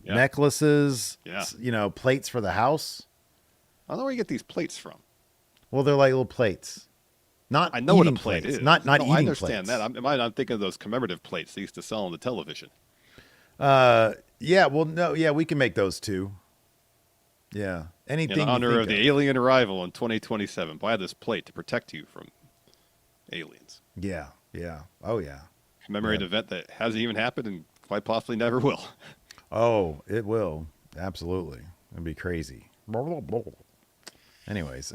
Yeah. necklaces, Yeah. you know, plates for the house. I don't know where you get these plates from. Well, they're like little plates. Not I know what a eating plate plates. is. Not No, eating I understand plates. that. I'm thinking of those commemorative plates they used to sell on the television. Yeah, well, no, yeah, we can make those too. Yeah. Anything In you honor think of the alien arrival in 2027, buy this plate to protect you from aliens. Yeah, yeah. Oh, yeah. Commemorate an event that hasn't even happened and quite possibly never will. Oh, it will. Absolutely. It'd be crazy. Anyways,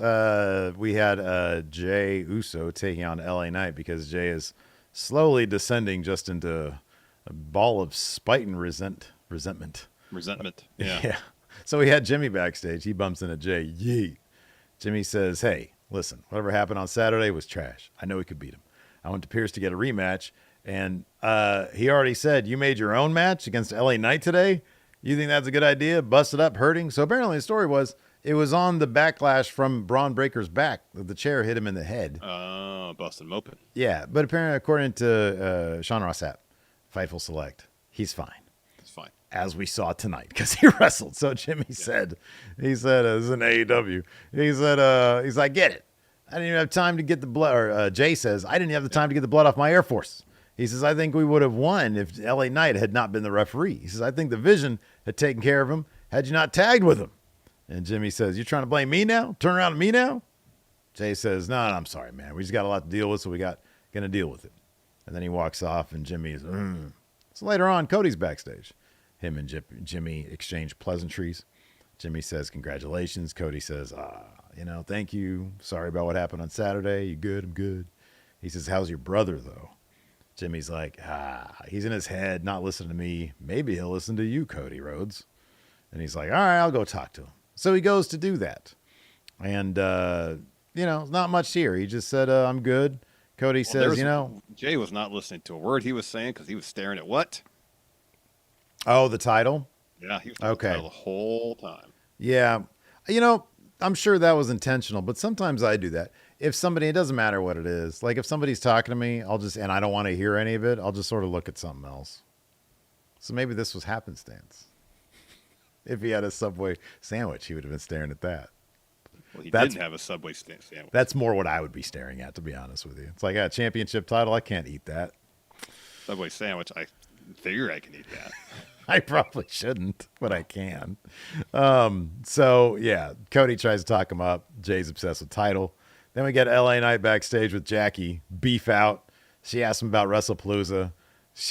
we had Jay Uso taking on LA Knight because Jay is slowly descending just into a ball of spite and resentment. Resentment. Yeah. Yeah. So we had Jimmy backstage. He bumps into Jay. Yee. Jimmy says, hey, listen, whatever happened on Saturday was trash. I know we could beat him. I went to Pierce to get a rematch. And he already said, you made your own match against LA Knight today? You think that's a good idea? Busted up, hurting? So apparently the story was it was on the backlash from Braun Breaker's back. The chair hit him in the head. Busting him open. Yeah, but apparently, according to Sean Rossap, Fightful Select, he's fine. It's fine. As we saw tonight, because he wrestled. So Jimmy said, this is an AEW. He said, he's like, get it. I didn't even have time to get the blood. Or Jay says, I didn't have the time to get the blood off my Air Force. He says, I think we would have won if LA Knight had not been the referee. He says, I think the Vision had taken care of him had you not tagged with him. And Jimmy says, you're trying to blame me now? Turn around to me now? Jay says, no, I'm sorry, man. We just got a lot to deal with, so we got going to deal with it. And then he walks off, and Jimmy is, So later on, Cody's backstage. Him and Jimmy exchange pleasantries. Jimmy says, congratulations. Cody says, thank you. Sorry about what happened on Saturday. You good? I'm good. He says, how's your brother, though? Jimmy's like, he's in his head, not listening to me. Maybe he'll listen to you, Cody Rhodes. And he's like, all right, I'll go talk to him. So he goes to do that. And, not much here. He just said, I'm good. Cody says, Jay was not listening to a word he was saying because he was staring at what? Oh, the title? Yeah, he was staring at the title the whole time. Yeah. I'm sure that was intentional, but sometimes I do that. If somebody, it doesn't matter what it is. Like if somebody's talking to me, and I don't want to hear any of it, I'll just sort of look at something else. So maybe this was happenstance. If he had a Subway sandwich, he would have been staring at that. Well, he didn't have a Subway sandwich. That's more what I would be staring at, to be honest with you. It's like a championship title. I can't eat that. Subway sandwich, I figure I can eat that. I probably shouldn't, but I can. So, yeah, Cody tries to talk him up. Jay's obsessed with title. Then we get LA Knight backstage with Jackie. Beef out. She asks him about Wrestle Palooza.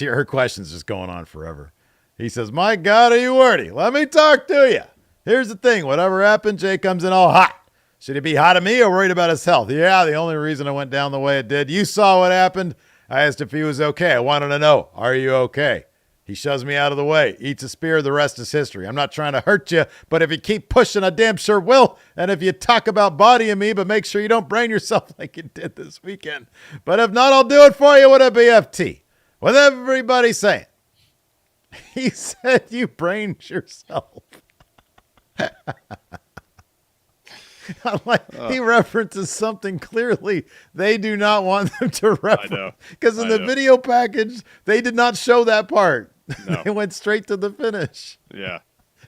Her question's just going on forever. He says, my God, are you wordy? Let me talk to you. Here's the thing. Whatever happened, Jay comes in all hot. Should he be hot at me or worried about his health? Yeah, the only reason I went down the way it did. You saw what happened. I asked if he was okay. I wanted to know, are you okay? He shoves me out of the way, eats a spear. The rest is history. I'm not trying to hurt you, but if you keep pushing, I damn sure will. And if you talk about bodying me, but make sure you don't brain yourself like you did this weekend. But if not, I'll do it for you with a BFT. With everybody saying. He said you brained yourself. He references something clearly they do not want them to reference. Because in the video package, they did not show that part. No. They went straight to the finish. Yeah.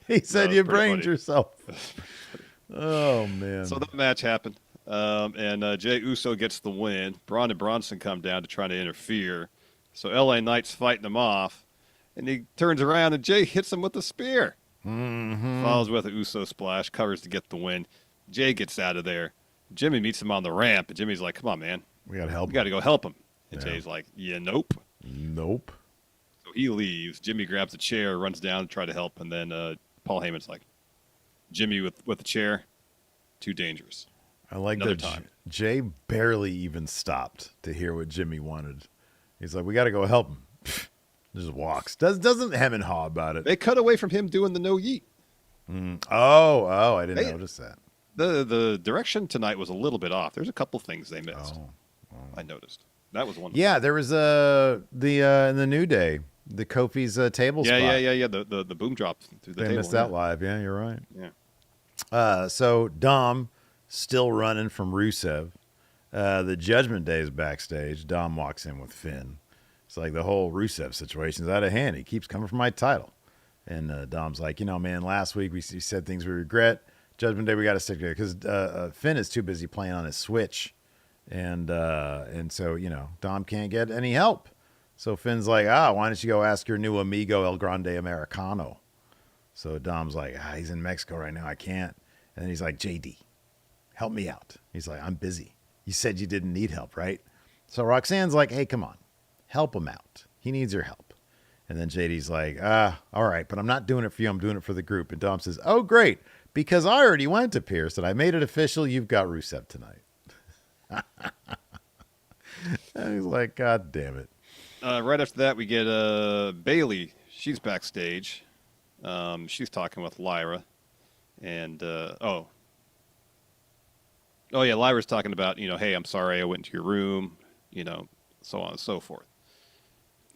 He said you brained yourself. Oh, man. So that match happened. And Jay Uso gets the win. Braun and Bronson come down to try to interfere. So LA Knight's fighting him off. And he turns around and Jay hits him with a spear. Mm-hmm. Follows with an Uso splash, covers to get the win. Jay gets out of there. Jimmy meets him on the ramp, and Jimmy's like, come on, man. We got to help him. We got to go help him. And Jay's like, nope. Nope. So he leaves. Jimmy grabs a chair, runs down to try to help, and then Paul Heyman's like, Jimmy with the chair, too dangerous. I like Another that time. Jay barely even stopped to hear what Jimmy wanted. He's like, we got to go help him. Just walks. Doesn't hem and haw about it. They cut away from him doing the no yeet. Oh, I didn't notice that. The direction tonight was a little bit off. There's a couple things they missed. Oh. I noticed. That was one of Yeah, them. there was in the New Day, the Kofi's table Yeah, spot. yeah. The boom drop through the They table. missed that live. Yeah, you're right. Yeah. So Dom still running from Rusev. The Judgment Day is backstage. Dom walks in with Finn. It's like the whole Rusev situation's out of hand. He keeps coming for my title. And Dom's like, man, last week we said things we regret. Judgment Day, we got to stick together because Finn is too busy playing on his Switch. And so, Dom can't get any help. So Finn's like, why don't you go ask your new amigo El Grande Americano? So Dom's like, he's in Mexico right now. I can't. And then he's like, JD, help me out. He's like, I'm busy. You said you didn't need help, right? So Roxanne's like, hey, come on, help him out. He needs your help. And then JD's like, all right, but I'm not doing it for you. I'm doing it for the group. And Dom says, oh, great, because I already went to Pierce and I made it official. You've got Rusev tonight. And he's like, God damn it. Right after that, we get Bailey. She's backstage. She's talking with Lyra. And, oh, yeah, Lyra's talking about, hey, I'm sorry I went into your room, so on and so forth.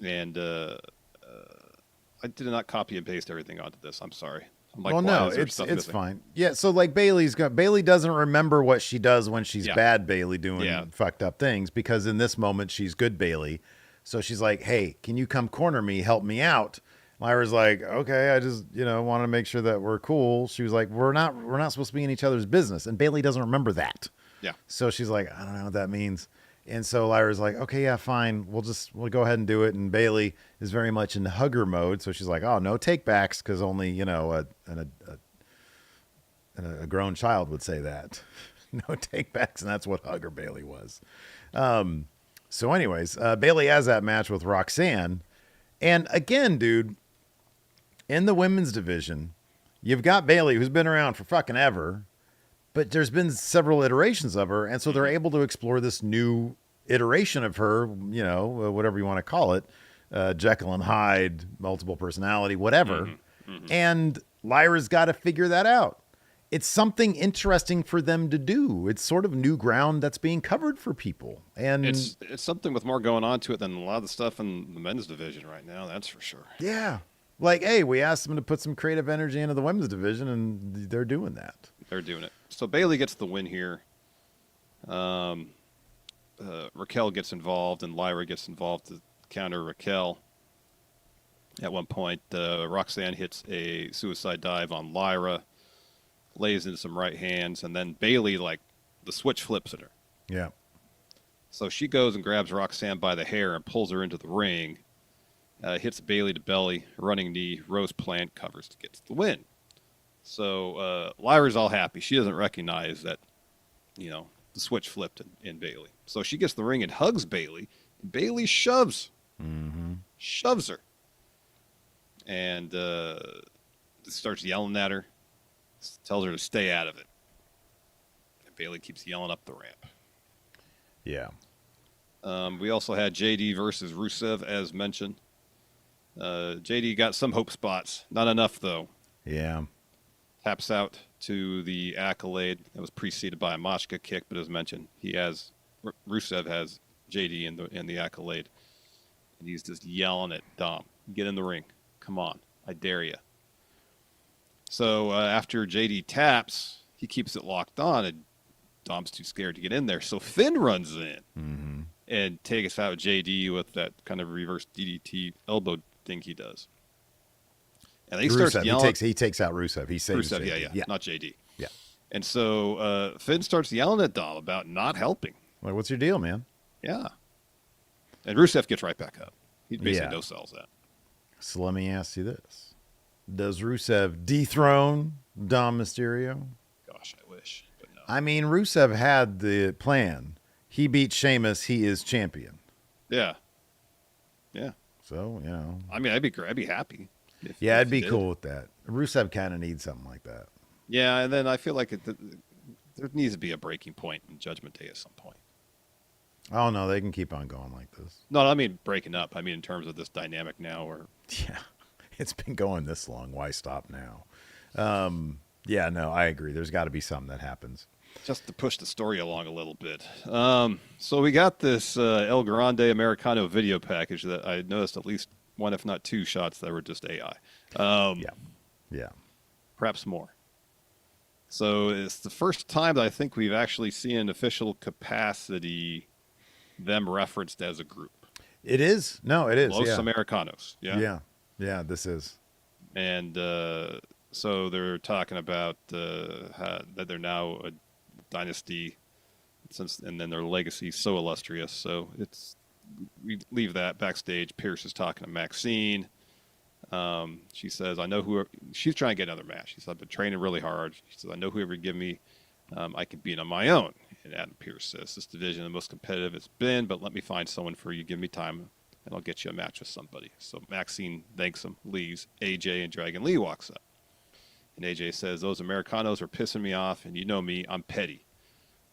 And I did not copy and paste everything onto this. I'm sorry. I'm like, Well, no, it's fine. Yeah, so like Bailey doesn't remember what she does when she's bad Bailey doing fucked up things because in this moment she's good Bailey. So she's like, hey, can you come corner me, help me out? Lyra's like, okay, I just, want to make sure that we're cool. She was like, we're not supposed to be in each other's business. And Bailey doesn't remember that. Yeah. So she's like, I don't know what that means. And so Lyra's like, okay, yeah, fine. We'll go ahead and do it. And Bailey is very much in hugger mode. So she's like, oh, no take backs. Cause only, a grown child would say that. No take backs. And that's what hugger Bailey was. So anyways, Bailey has that match with Roxanne. And again, dude, in the women's division, you've got Bailey, who's been around for fucking ever, but there's been several iterations of her. And so they're able to explore this new iteration of her, whatever you want to call it, Jekyll and Hyde, multiple personality, whatever. And Lyra's got to figure that out. It's something interesting for them to do. It's sort of new ground that's being covered for people. And it's something with more going on to it than a lot of the stuff in the men's division right now. That's for sure. Yeah. Like, hey, we asked them to put some creative energy into the women's division, and they're doing that. They're doing it. So Bailey gets the win here. Raquel gets involved, and Lyra gets involved to counter Raquel. At one point, Roxanne hits a suicide dive on Lyra, lays in some right hands, and then Bailey, like, the switch flips at her. Yeah. So she goes and grabs Roxanne by the hair and pulls her into the ring. Hits Bailey to belly, running knee, rose plant, covers to get the win. So Lyra's all happy. She doesn't recognize that, the switch flipped in Bailey. So she gets the ring and hugs Bailey. And Bailey shoves her. And starts yelling at her. Tells her to stay out of it. And Bailey keeps yelling up the ramp. Yeah. We also had JD versus Rusev, as mentioned. JD got some hope spots. Not enough, though. Yeah. Taps out to the accolade. That was preceded by a Mashka kick, but as mentioned, Rusev has JD in the accolade. And he's just yelling at Dom. Get in the ring. Come on. I dare you. So after JD taps, he keeps it locked on, and Dom's too scared to get in there. So Finn runs in and takes out JD with that kind of reverse DDT elbow thing he does. And he starts yelling. He takes out Rusev. He saves Rusev, JD. yeah, not JD. Yeah. And so Finn starts yelling at Dom about not helping. Like, what's your deal, man? Yeah. And Rusev gets right back up. He basically no-sells that. So let me ask you this. Does Rusev dethrone Dom Mysterio? Gosh, I wish. But no. I mean, Rusev had the plan. He beat Sheamus. He is champion. Yeah. Yeah. So, I mean, I'd be great. I'd be happy. I'd be cool with that. Rusev kind of needs something like that. Yeah, and then I feel like there needs to be a breaking point in Judgment Day at some point. Oh, no, they can keep on going like this. No, I mean breaking up. I mean in terms of this dynamic now. Yeah, it's been going this long. Why stop now? Yeah, no, I agree. There's got to be something that happens. Just to push the story along a little bit. So we got this El Grande Americano video package that I noticed at least one, if not two shots that were just AI. Yeah, yeah. Perhaps more. So it's the first time that I think we've actually seen an official capacity them referenced as a group. It is. No, it is. Los Yeah, Americanos. Yeah. yeah, yeah. This is. And so they're talking about that they're now a dynasty, and then their legacy so illustrious. So we leave that backstage. Pierce is talking to Maxine. She says, "I know who." She's trying to get another match. She said, "I've been training really hard." She says, "I know whoever you give me, I can beat on my own." And Adam Pierce says, "This division is the most competitive it's been, but let me find someone for you. Give me time, and I'll get you a match with somebody." So Maxine thanks him, leaves. AJ and Dragon Lee walks up. And AJ says, "Those Americanos are pissing me off, and you know me, I'm petty.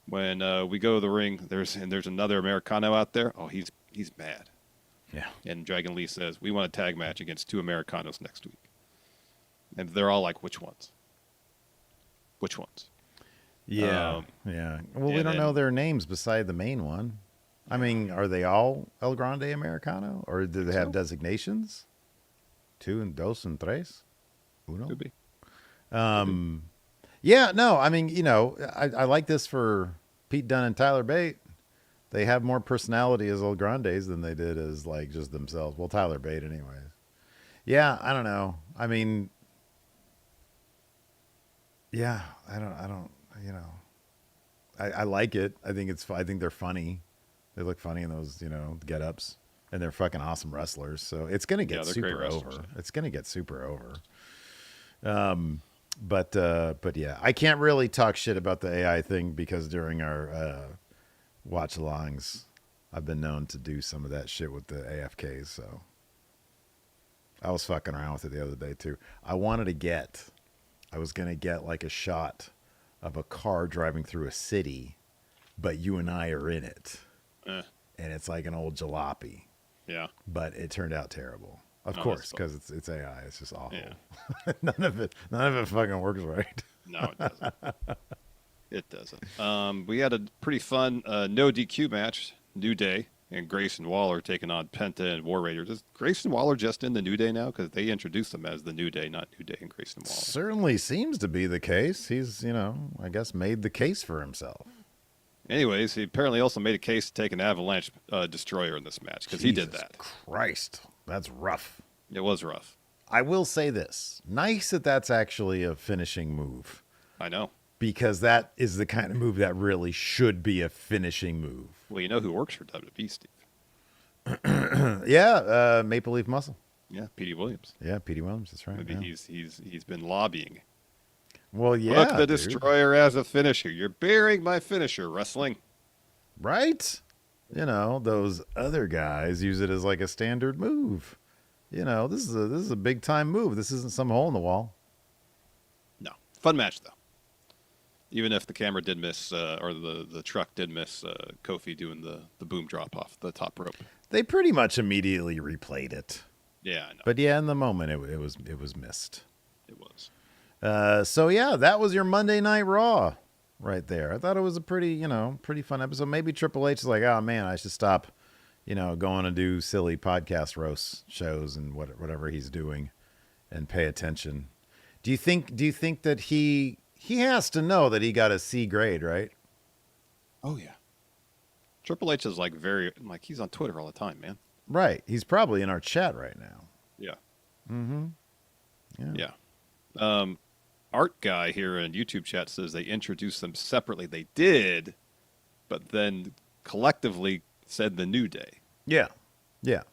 When we go to the ring, there's another Americano out there. Oh, he's mad." Yeah. And Dragon Lee says, "We want a tag match against two Americanos next week." And they're all like, "Which ones? Which ones?" Yeah, yeah. Well, we don't know their names beside the main one. I mean, are they all El Grande Americano, or do they have designations? Two and dos and tres, uno. Could be. Yeah, no. I mean, I like this for Pete Dunne and Tyler Bate. They have more personality as El Grandes than they did as like just themselves. Well, Tyler Bate, anyways. Yeah, I don't know. I mean, yeah, I don't. I like it. I think I think they're funny. They look funny in those, get-ups, and they're fucking awesome wrestlers. So it's gonna get super over. It's gonna get super over. But yeah, I can't really talk shit about the AI thing because during our watch-alongs, I've been known to do some of that shit with the AFKs. So I was fucking around with it the other day too. I was gonna get like a shot of a car driving through a city, but you and I are in it. And it's like an old jalopy. Yeah. But it turned out terrible. Of course, because it's AI. It's just awful. Yeah. None of it fucking works right. No, it doesn't. It doesn't. We had a pretty fun no DQ match, New Day, and Grayson Waller taking on Penta and War Raiders. Is Grayson Waller just in the New Day now? Because they introduced him as the New Day, not New Day and Grayson Waller. Certainly seems to be the case. He's, I guess made the case for himself. Anyways, he apparently also made a case to take an Avalanche Destroyer in this match because he did that. Christ, that's rough. It was rough. I will say this. Nice that that's actually a finishing move. I know. Because that is the kind of move that really should be a finishing move. Well, you know who works for WWE, Steve? Yeah, Maple Leaf Muscle. Yeah, Petey Williams. Yeah, Petey Williams. That's right. Maybe yeah. he's been lobbying. Well, yeah. Look, the Destroyer as a finisher. You're burying my finisher, wrestling. Right? Those other guys use it as like a standard move. This is a big time move. This isn't some hole in the wall. No, fun match though. Even if the camera did miss, or the truck did miss Kofi doing the boom drop off the top rope. They pretty much immediately replayed it. Yeah, I know. But yeah, in the moment it was missed. It was. So yeah, that was your Monday Night Raw right there. I thought it was a pretty fun episode. Maybe Triple H is like, oh man, I should stop, going to do silly podcast roast shows and whatever he's doing, and pay attention. Do you think that he has to know that he got a C grade, right? Oh yeah. Triple H is he's on Twitter all the time, man. Right. He's probably in our chat right now. Yeah. Mm-hmm. Yeah. Art guy here in YouTube chat says they introduced them separately. They did, but then collectively said the New Day. Yeah. Yeah.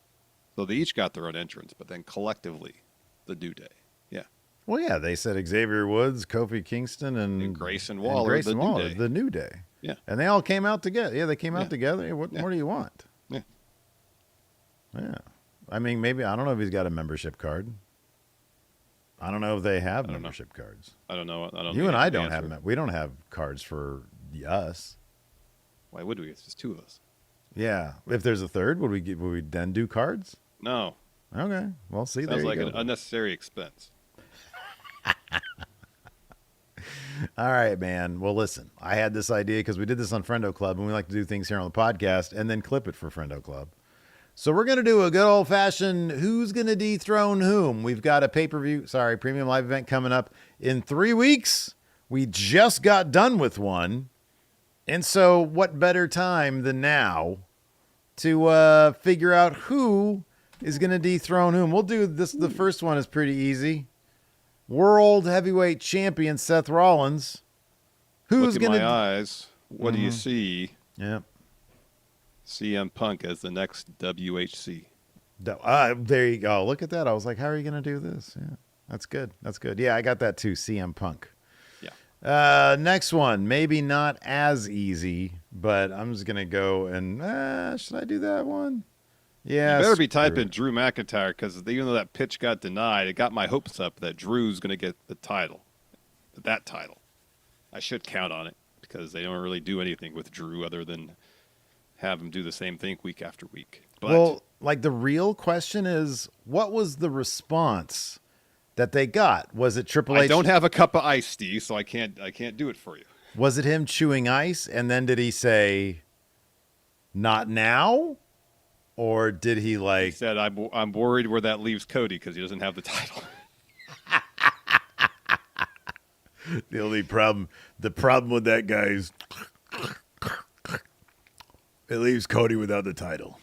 So they each got their own entrance, but then collectively the New Day. Yeah. Well, yeah, they said Xavier Woods, Kofi Kingston, and Grayson Waller, the New Day. Yeah. And they all came out together. Yeah, they came out together. What more do you want? Yeah. Yeah. I mean, maybe, I don't know if he's got a membership card. I don't know if they have membership cards. I don't know. You and I don't have. We don't have cards for us. Why would we? It's just two of us. Yeah. If there's a third, would we then do cards? No. Okay. Well, see, Sounds there you like go. an unnecessary expense. All right, man. Well, listen, I had this idea because we did this on Friendo Club, and we like to do things here on the podcast and then clip it for Friendo Club. So we're going to do a good old fashioned who's going to dethrone whom. We've got a premium live event coming up in 3 weeks. We just got done with one. And so what better time than now to figure out who is going to dethrone whom. We'll do this. The first one is pretty easy. World Heavyweight Champion Seth Rollins. Who's Look in going my to... eyes. What do you see? Yep. CM Punk as the next WHC. There you go. Look at that. I was like, how are you going to do this? Yeah, that's good. That's good. Yeah, I got that too. CM Punk. Yeah. Next one. Maybe not as easy, but I'm just going to go and should I do that one? Yeah. You better be typing Drew McIntyre because even though that pitch got denied, it got my hopes up that Drew's going to get the title. That title. I should count on it because they don't really do anything with Drew other than have him do the same thing week after week. But, well, like the real question is, what was the response that they got? Was it Triple H? I don't have a cup of iced tea, so I can't do it for you. Was it him chewing ice, and then did he say, "Not now," or did he like? He said, "I'm worried where that leaves Cody because he doesn't have the title." The problem with that guy is it leaves Cody without the title.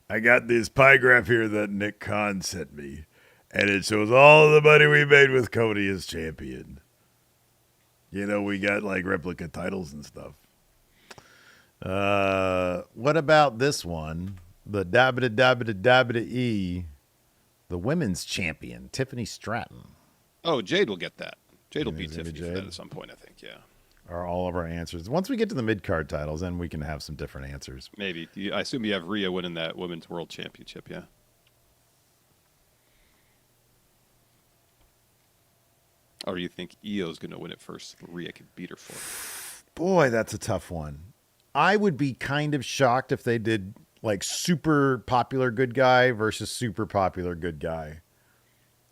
I got this pie graph here that Nick Khan sent me, and it shows all the money we made with Cody as champion. You know, we got like replica titles and stuff. What about this one? The WWE, the women's champion, Tiffany Stratton. Oh, Jade will get that. Jade will You beat think Tiffany Jade? for that at some point, I think, yeah. Are all of our answers. Once we get to the mid-card titles, then we can have some different answers. Maybe. I assume you have Rhea winning that Women's World Championship, yeah? Or you think Io's going to win it first? Rhea could beat her for it. Boy, that's a tough one. I would be kind of shocked if they did like super popular good guy versus super popular good guy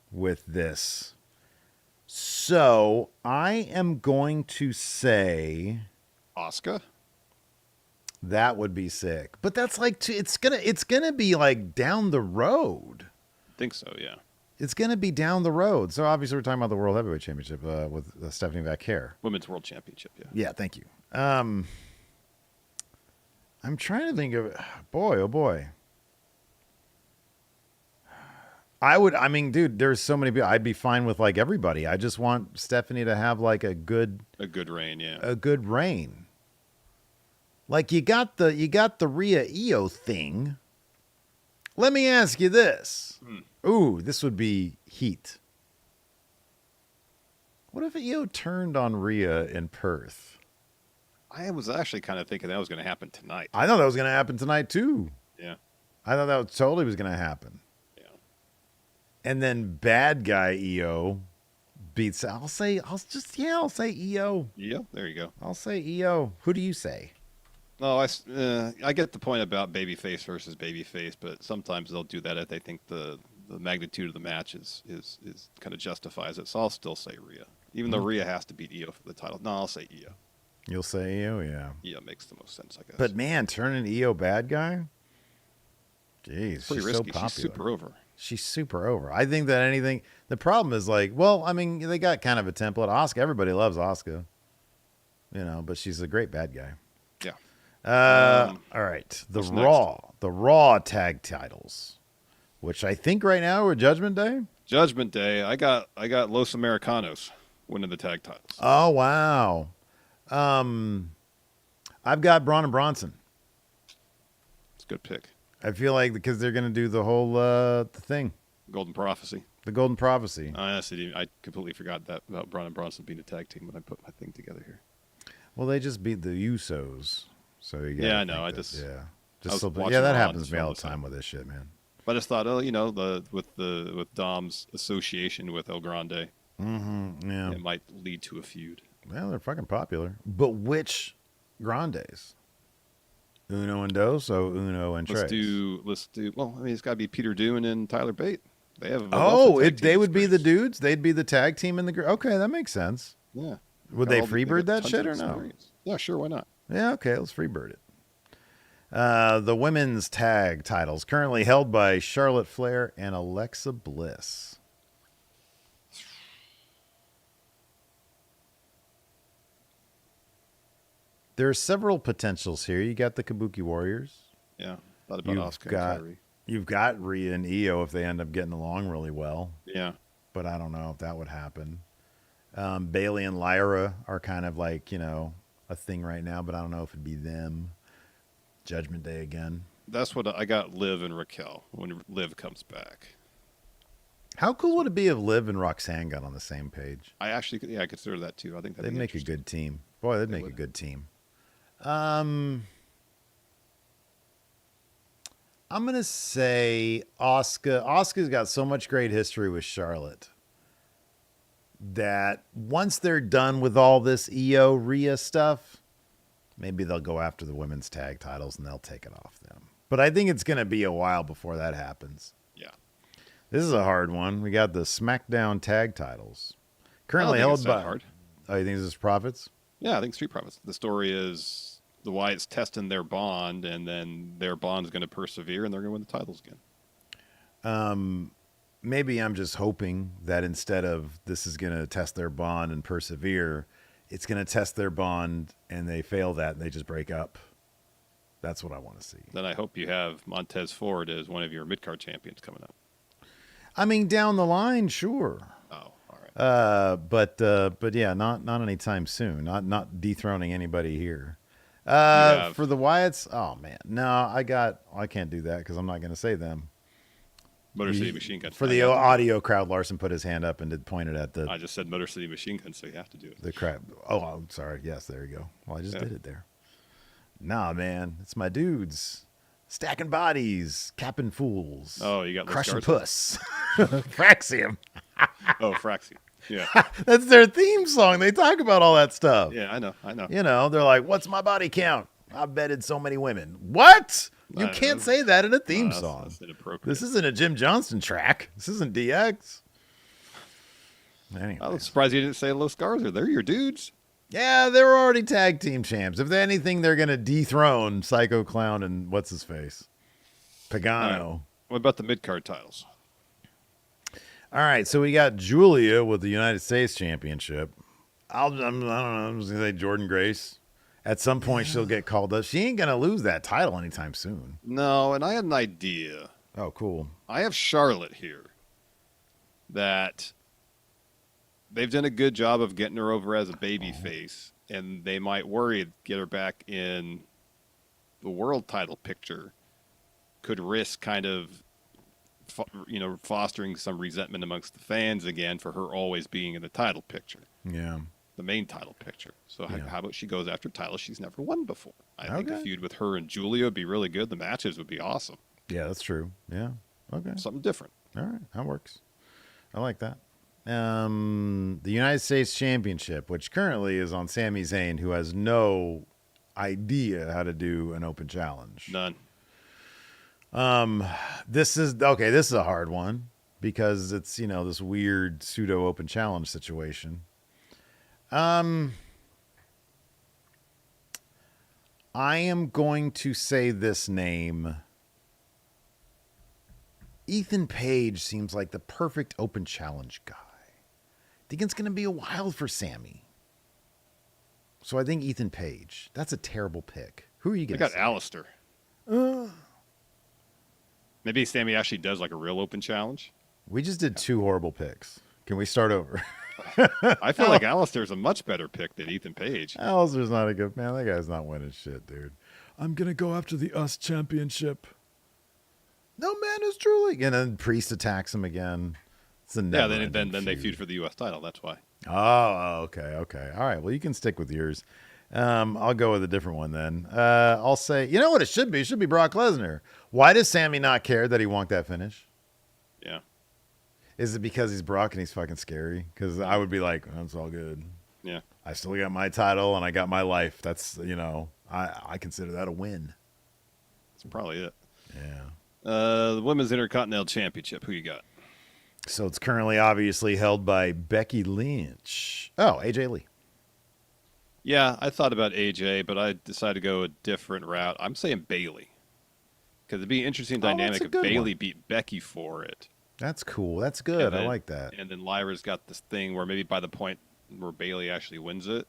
with this. So I am going to say Asuka? that would be sick, but that's like it's gonna be like down the road. I think so, yeah. It's gonna be down the road. So obviously we're talking about the World Heavyweight Championship with Stephanie Vaquer. Women's World Championship, yeah. Yeah, thank you. I'm trying to think of boy, oh boy. I mean, dude, there's so many people. I'd be fine with like everybody. I just want Stephanie to have like a good reign, yeah. A good reign. Like you got the Rhea Io thing. Let me ask you this. Ooh, this would be heat. What if Io turned on Rhea in Perth? I was actually kind of thinking that was going to happen tonight. I thought that was going to happen tonight too. Yeah. I thought that totally was going to happen. And then bad guy EO beats. I'll say EO. Yeah, there you go. I'll say EO. Who do you say? No, I get the point about babyface versus babyface, but sometimes they'll do that if they think the magnitude of the match is kind of justifies it. So I'll still say Rhea, even though Rhea has to beat EO for the title. No, I'll say EO. You'll say EO, yeah. EO makes the most sense, I guess. But man, turning EO bad guy. Jeez, pretty she's risky. So popular. She's super over. She's super over. I think that the problem is like, well, I mean, they got kind of a template. Asuka, everybody loves Asuka, you know, but she's a great bad guy. Yeah. All right. The Raw tag titles, which I think right now are Judgment Day. Judgment Day. I got Los Americanos winning the tag titles. Oh, wow. I've got Braun and Bronson. It's a good pick. I feel like because they're going to do the whole the thing. Golden Prophecy. The Golden Prophecy. Honestly, I completely forgot that about Braun and Bronson being a tag team when I put my thing together here. Well, they just beat the Usos. So you I know. That happens to me all the time with this shit, man. But I just thought, with Dom's association with El Grande, yeah, it might lead to a feud. Well, they're fucking popular. But which Grandes? Uno and Dos, so Uno and Tres. Let's do. Well, I mean, it's got to be Peter Dune and Tyler Bate. They have a wealth of Oh, tag team they would be the experience. dudes. They'd be the tag team in the group. Okay, that makes sense. Yeah. Would they freebird that shit or no? Yeah, sure. Why not? Yeah, okay, let's freebird it. The women's tag titles currently held by Charlotte Flair and Alexa Bliss. There are several potentials here. You got the Kabuki Warriors. Yeah. Thought about Asuka and Kairi. You've got Rhea and Io if they end up getting along really well. Yeah. But I don't know if that would happen. Bailey and Lyra are kind of like, a thing right now, but I don't know if it'd be them. Judgment Day again. That's what I got. Liv and Raquel when Liv comes back. How cool would it be if Liv and Roxanne got on the same page? I consider that too. I think they'd make a good team. Boy, they'd make a good team. I'm gonna say Asuka. Asuka's got so much great history with Charlotte that once they're done with all this Io Rhea stuff, maybe they'll go after the women's tag titles and they'll take it off them. But I think it's gonna be a while before that happens. Yeah. This is a hard one. We got the SmackDown tag titles currently held by. Hard. Oh, you think this is Profits? Yeah, I think Street Profits. The story is the Wyatts testing their bond, and then their bond is going to persevere, and they're going to win the titles again. Maybe I'm just hoping that instead of this is going to test their bond and persevere, it's going to test their bond and they fail that and they just break up. That's what I want to see. Then I hope you have Montez Ford as one of your mid-card champions coming up. I mean, down the line, sure. Oh, all right. But yeah, not anytime soon. Not dethroning anybody here. For the Wyatts, oh man, no, I can't do that because I'm not going to say them. Motor City Machine Gun. For the audio crowd, Larson put his hand up and did point it at the. I just said Motor City Machine Gun, so you have to do it. The crowd. Oh, I'm sorry. Yes, there you go. Well, I just did it there. Nah, man, it's my dudes. Stacking bodies, capping fools. Oh, you got crushing puss. Fraxium. Oh, Fraxium. Yeah. That's their theme song. They talk about all that stuff. Yeah, I know. They're like, what's my body count? I've vetted so many women. What? You can't say that in a theme song. That's inappropriate. This isn't a Jim Johnston track. This isn't DX. Anyway. I was surprised you didn't say Los Garza. They're your dudes. Yeah, they were already tag team champs. If anything, they're going to dethrone Psycho Clown and what's his face? Pagano. Right. What about the mid-card titles? All right, so we got Julia with the United States Championship. I don't know. I'm just going to say Jordan Grace. At some point, she'll get called up. She ain't going to lose that title anytime soon. No, and I had an idea. Oh, cool. I have Charlotte here. That they've done a good job of getting her over as a baby face, and they might worry get her back in the world title picture could risk kind of fostering some resentment amongst the fans again for her always being in the title picture. Yeah. The main title picture. So how about she goes after titles she's never won before? I think a feud with her and Julia would be really good. The matches would be awesome. Yeah, that's true. Yeah. Okay. Something different. All right. That works. I like that. The United States Championship, which currently is on Sami Zayn, who has no idea how to do an open challenge. None. This is a hard one because it's, this weird pseudo open challenge situation. I am going to say this name. Ethan Page seems like the perfect open challenge guy. I think it's going to be a while for Sammy. So I think Ethan Page. That's a terrible pick. Who are you going to say? I got Alistair. Maybe Sammy actually does like a real open challenge. We just did two horrible picks. Can we start over? I feel like Alistair's a much better pick than Ethan Page. Alistair's not a good man. That guy's not winning shit, dude. I'm going to go after the US Championship. No man is truly. And then Priest attacks him again. It's a then they feud for the US title. That's why. Oh, okay. All right. Well, you can stick with yours. I'll go with a different one then. I'll say, you know what it should be? It should be Brock Lesnar. Why does Sammy not care that he won that finish? Yeah. Is it because he's Brock and he's fucking scary? Because I would be like, it's all good. Yeah. I still got my title and I got my life. That's, I consider that a win. That's probably it. Yeah. The Women's Intercontinental Championship. Who you got? So it's currently obviously held by Becky Lynch. Oh, AJ Lee. Yeah, I thought about AJ, but I decided to go a different route. I'm saying Bailey because it'd be an interesting Oh, that's dynamic a if good one. Bailey beat Becky for it, That's cool. That's and good. I then like that. Lyra's got this thing where maybe by the point where Bailey actually wins it,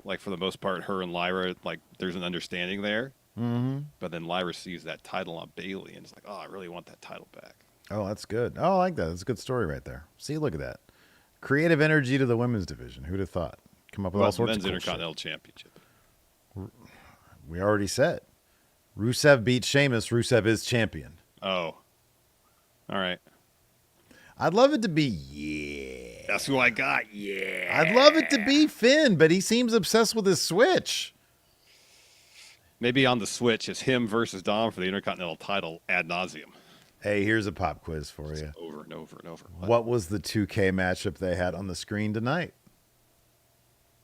like for the most part, her and Lyra, like there's an understanding there. Mm-hmm. But then Lyra sees that title on Bailey and it's like, oh, I really want that title back. Oh, that's good. Oh, I like that. That's a good story right there. See, look at that. Creative energy to the women's division. Who'd have thought? Come up with What all about the sorts of men's cool shit. Intercontinental Championship? We already said. Rusev beat Sheamus. Rusev is champion. Oh, all right. I'd love it to be, yeah. That's who I got. Yeah. I'd love it to be Finn, but he seems obsessed with his Switch. Maybe on the Switch, it's him versus Dom for the Intercontinental title ad nauseum. Hey, here's a pop quiz for you. Over and over and over. What was the 2K matchup they had on the screen tonight?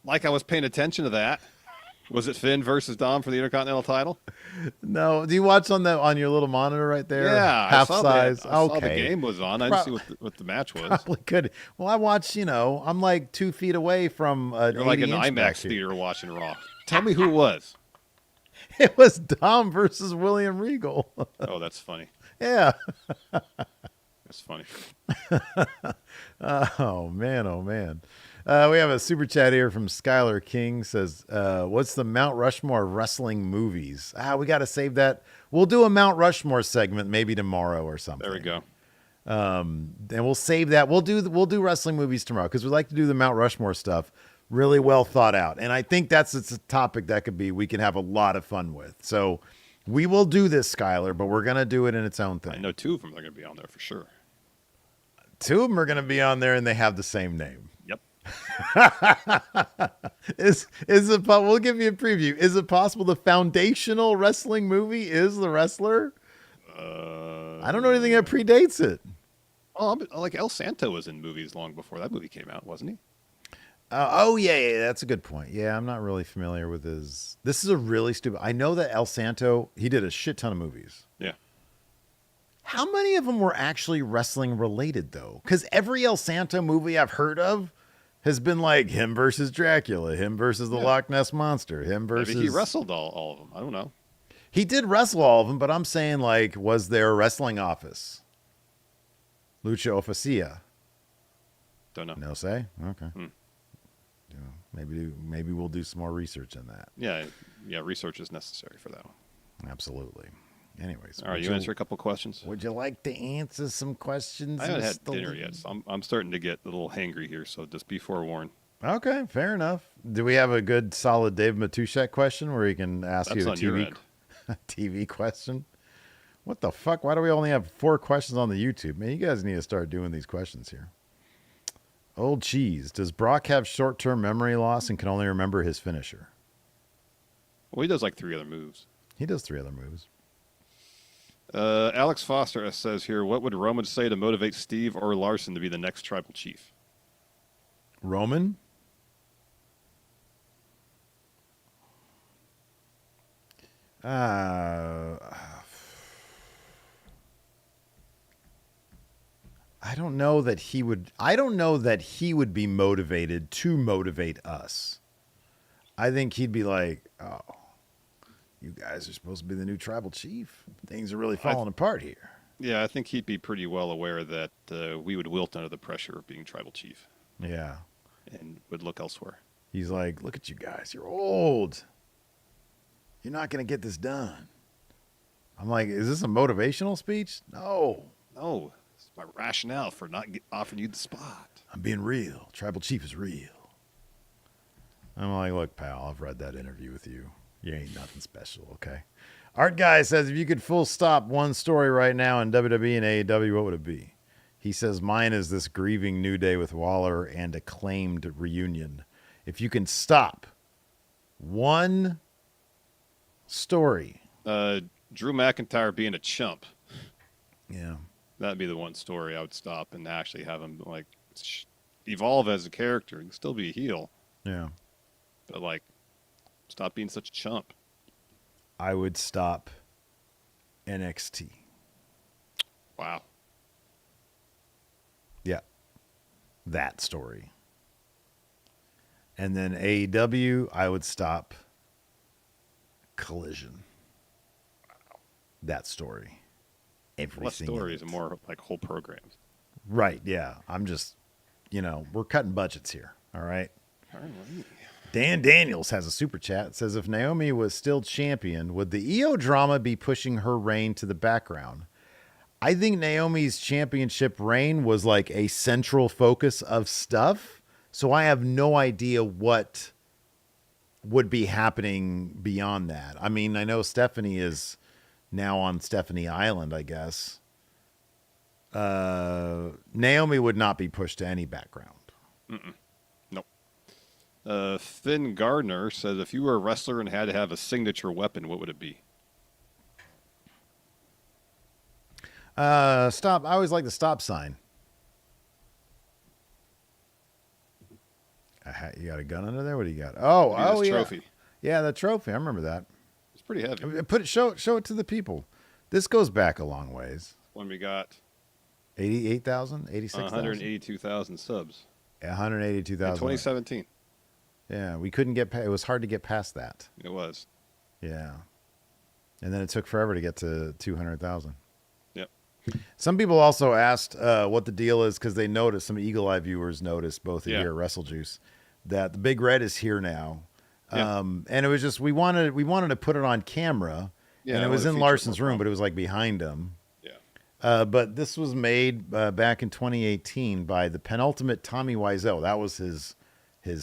Like I was paying attention to that. Was it Finn versus Dom for the Intercontinental title? No. Do you watch on your little monitor right there? Yeah, Half I saw size. That. I Okay. saw the game was on. I didn't see what the match was. Probably could. Well, I watch, I'm like 2 feet away from an You're like an 80-inch back IMAX here. theater watching Raw. Tell me who it was. It was Dom versus William Regal. Oh, that's funny. Yeah. That's funny. Oh, man. Oh, man. We have a super chat here from Skylar King. Says, what's the Mount Rushmore of wrestling movies? We got to save that. We'll do a Mount Rushmore segment maybe tomorrow or something. There we go. And we'll save that. We'll do wrestling movies tomorrow because we like to do the Mount Rushmore stuff really well thought out. And I think it's a topic that we can have a lot of fun with. So we will do this, Skylar, but we're going to do it in its own thing. I know 2 of them are going to be on there for sure. 2 of them are going to be on there and they have the same name. Yep. Is it? We'll give you a preview. Is it possible the foundational wrestling movie is The Wrestler? I don't know anything that predates it. Oh, like El Santo was in movies long before that movie came out, wasn't he? Yeah, that's a good point. Yeah, I'm not really familiar with his. This is a really stupid. I know that El Santo, he did a shit ton of movies. Yeah. How many of them were actually wrestling related though? Because every El Santo movie I've heard of has been like him versus Dracula, him versus the Loch Ness Monster, him versus. Maybe he wrestled all of them. I don't know. He did wrestle all of them, but I'm saying like, was there a wrestling office? Lucha Oficia. Don't know. No say. Okay. Maybe we'll do some more research on that. Yeah. Research is necessary for that one. Absolutely. Anyways, All right, you answer a couple questions. Would you like to answer some questions? I haven't had dinner yet, so I'm starting to get a little hangry here. So just be forewarned. Okay, fair enough. Do we have a good, solid Dave Matushak question where he can ask That's you a on your end. TV question? What the fuck? Why do we only have 4 questions on the YouTube? Man, you guys need to start doing these questions here. Old Cheese. Does Brock have short-term memory loss and can only remember his finisher? Well, he does like 3 other moves. He does 3 other moves. Alex Foster says here, what would Roman say to motivate Steve or Larson to be the next tribal chief? Roman? I don't know that he would be motivated to motivate us. I think he'd be like, oh, you guys are supposed to be the new tribal chief. Things are really falling apart here. Yeah, I think he'd be pretty well aware that we would wilt under the pressure of being tribal chief. Yeah. And would look elsewhere. He's like, look at you guys. You're old. You're not going to get this done. I'm like, is this a motivational speech? No. No. It's my rationale for not offering you the spot. I'm being real. Tribal chief is real. I'm like, look, pal, I've read that interview with you. You ain't nothing special, okay? Art Guy says, if you could full stop one story right now in WWE and AEW, what would it be? He says, mine is this grieving New Day with Waller and acclaimed reunion. If you can stop one story. Drew McIntyre being a chump. Yeah. That'd be the one story I would stop and actually have him like evolve as a character and still be a heel. Yeah. But like, stop being such a chump. I would stop NXT. Wow. that story. And then AEW, I would stop Collision. That story. Everything. Less stories and more like whole programs. Right, yeah. I'm just, we're cutting budgets here. All right. All right. Dan Daniels has a super chat. It says, if Naomi was still champion, would the EO drama be pushing her reign to the background? I think Naomi's championship reign was like a central focus of stuff. So I have no idea what would be happening beyond that. I mean, I know Stephanie is now on Stephanie Island, I guess. Naomi would not be pushed to any background. Nope. Finn Gardner says, if you were a wrestler and had to have a signature weapon, what would it be? Stop. I always like the stop sign. You got a gun under there? What do you got? Oh, yeah. Trophy. Yeah, the trophy. I remember that. It's pretty heavy. Show it to the people. This goes back a long ways. When we got 88,000, 86,000, 182,000 subs. 182,000. In 2017. Yeah, we couldn't get. It was hard to get past that. It was. Yeah, and then it took forever to get to 200,000. Yep. Some people also asked what the deal is because they noticed, some Eagle Eye viewers noticed, both here at Wrestle Juice, that the Big Red is here now. Yeah. And it was just we wanted to put it on camera, and it was in Larson's room, but it was like behind him. Yeah. But this was made back in 2018 by the penultimate Tommy Wiseau. That was his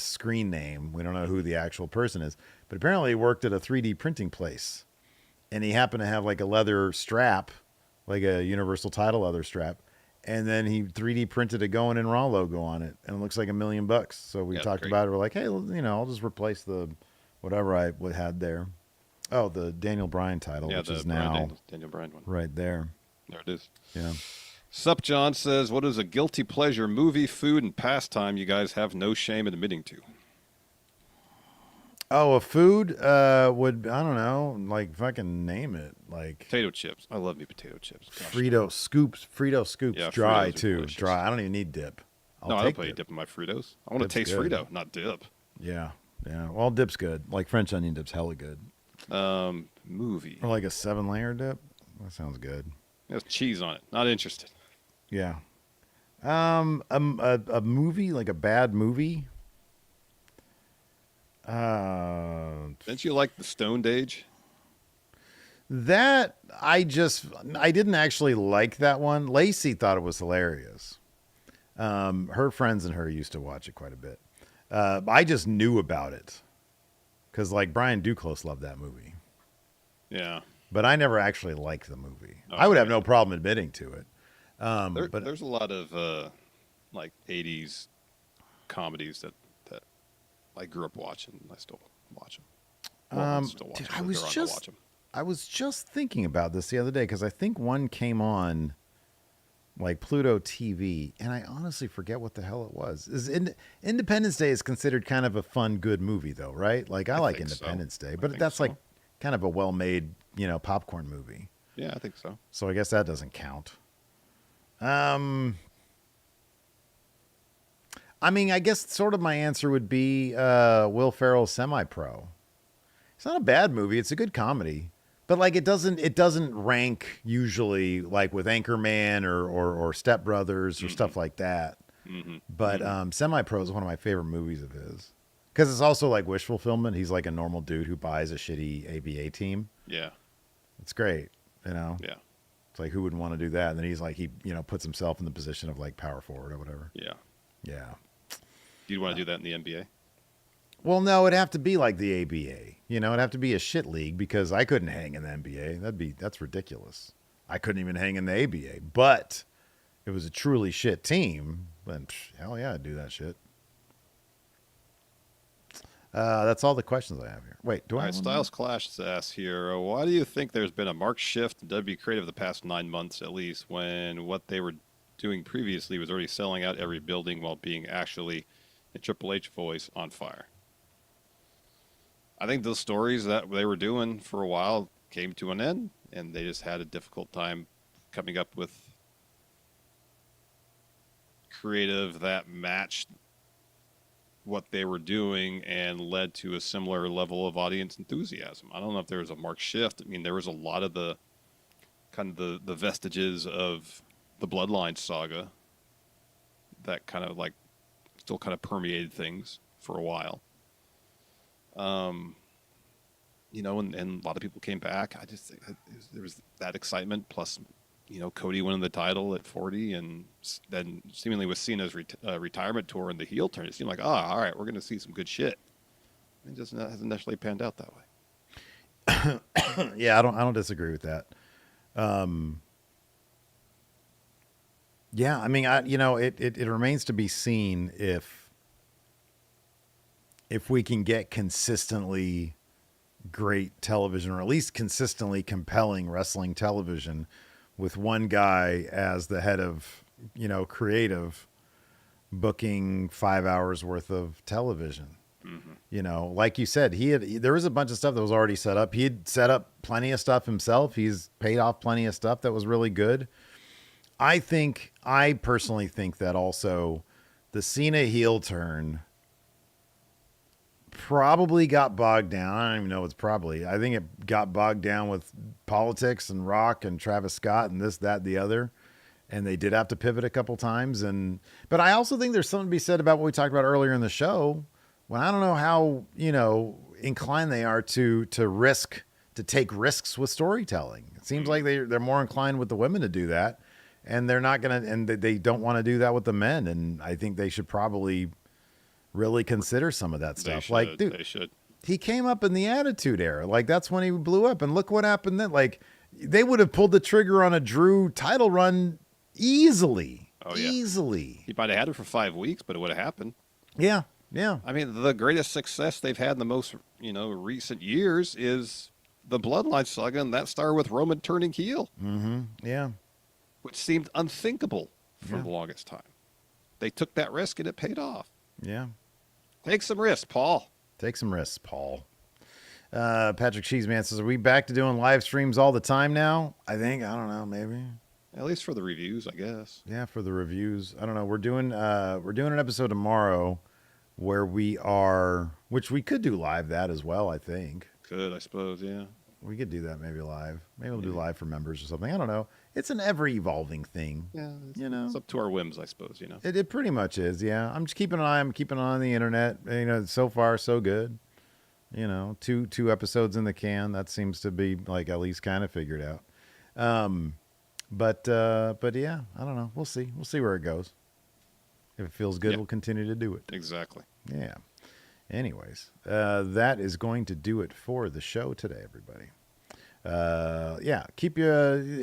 screen name. We don't know who the actual person is, but apparently he worked at a 3D printing place, and he happened to have like a leather strap, like a Universal title leather strap, and then he 3D printed a Going in Raw logo on it, and it looks like $1 million. So we talked about it. We're like, hey, I'll just replace the whatever I had there. Oh, the Daniel Bryan title, which is now Daniel Bryan one right there. There it is. Yeah. Sup John says, what is a guilty pleasure movie, food, and pastime you guys have no shame in admitting to? Oh, a food would, I don't know, like fucking name it. Like potato chips. I love me potato chips. Gosh, Frito scoops, yeah, dry Fritos too. Dry. I don't even need dip. I don't put any dip in my Fritos. I want to taste good. Frito, not dip. Yeah. Well, dip's good. Like French onion dip's hella good. Movie. Or like a 7-layer dip. That sounds good. There's cheese on it. Not interested. Yeah. A movie, like a bad movie. Didn't you like the Stoned Age? That I didn't actually like that one. Lacey thought it was hilarious. Her friends and her used to watch it quite a bit. I just knew about it because like Brian Duclos loved that movie. Yeah. But I never actually liked the movie. Oh, I would have no problem admitting to it. But there's a lot of like 80s comedies that I grew up watching. I still watch them. I was just thinking about this the other day because I think one came on like Pluto TV, and I honestly forget what the hell it was. Independence Day is considered kind of a fun, good movie, though, right? Like I like Independence Day, but that's like kind of a well-made, popcorn movie. Yeah, I think so. So I guess that doesn't count. I mean, I guess sort of my answer would be Will Ferrell's Semi-Pro. It's not a bad movie. It's a good comedy. But like it doesn't rank usually like with Anchorman or Step Brothers or stuff like that. Mm-hmm. But Semi-Pro is one of my favorite movies of his. Because it's also like wish fulfillment. He's like a normal dude who buys a shitty ABA team. Yeah. It's great, Yeah. It's like, who wouldn't want to do that? And then he's like, he puts himself in the position of like power forward or whatever. Yeah. Yeah. You'd want to do that in the NBA? Well, no, it'd have to be like the ABA. It'd have to be a shit league because I couldn't hang in the NBA. That's ridiculous. I couldn't even hang in the ABA. But if it was a truly shit team, then hell yeah, I'd do that shit. That's all the questions I have here. Wait, do I? All right, Styles Clash asks here, why do you think there's been a marked shift in WWE Creative the past 9 months at least, when what they were doing previously was already selling out every building while being actually, in Triple H voice, on fire? I think those stories that they were doing for a while came to an end, and they just had a difficult time coming up with creative that matched what they were doing and led to a similar level of audience enthusiasm. I don't know if there was a marked shift. I mean, there was a lot of the kind of the vestiges of the Bloodline saga that kind of like still kind of permeated things for a while. And a lot of people came back. I just think there was that excitement, plus, Cody winning the title at 40, and then seemingly with Cena's retirement tour and the heel turn, it seemed like, all right, we're going to see some good shit. It just hasn't necessarily panned out that way. Yeah, I don't disagree with that. Yeah, I mean, it remains to be seen if we can get consistently great television, or at least consistently compelling wrestling television, with one guy as the head of, creative, booking 5 hours worth of television. Mm-hmm. Like you said, there was a bunch of stuff that was already set up. He had set up plenty of stuff himself. He's paid off plenty of stuff that was really good. I personally think that also the Cena heel turn probably got bogged down. I don't even know. It's probably, I think it got bogged down with politics and Rock and Travis Scott and this, that, the other. And they did have to pivot a couple times. But I also think there's something to be said about what we talked about earlier in the show, when I don't know how, inclined they are to take risks with storytelling. It seems like they're more inclined with the women to do that, and they're not going to, and they don't want to do that with the men. And I think they should probably really consider some of that stuff. They should. He came up in the Attitude Era. Like, that's when he blew up. And look what happened then. Like, they would have pulled the trigger on a Drew title run easily. Oh, yeah. Easily. He might have had it for 5 weeks, but it would have happened. Yeah. Yeah. I mean, the greatest success they've had in the most, recent years is the Bloodline saga, and that started with Roman turning heel. Mm-hmm. Yeah. Which seemed unthinkable for the longest time. They took that risk, and it paid off. Yeah. Take some risks, Paul. Take some risks, Paul. Patrick Cheeseman says, are we back to doing live streams all the time now? I think. I don't know. Maybe. At least for the reviews, I guess. Yeah, for the reviews. I don't know. We're doing an episode tomorrow where which we could do live that as well, I think. Could, I suppose, yeah. We could do that maybe live. Maybe we'll do live for members or something. I don't know. It's an ever-evolving thing. Yeah, it's up to our whims, I suppose, It pretty much is, yeah. I'm just keeping an eye. I'm keeping an eye on the internet. So far, so good. Two episodes in the can. That seems to be, like, at least kind of figured out. But yeah, I don't know. We'll see. We'll see where it goes. If it feels good, we'll continue to do it. Exactly. Yeah. Anyways, that is going to do it for the show today, everybody.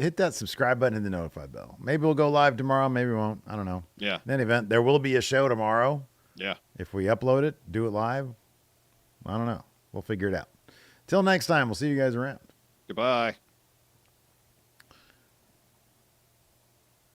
Hit that subscribe button and the notify bell. Maybe we'll go live tomorrow. Maybe we won't. I don't know. Yeah. In any event, there will be a show tomorrow. Yeah. If we upload it, do it live. I don't know. We'll figure it out. Till next time, we'll see you guys around. Goodbye.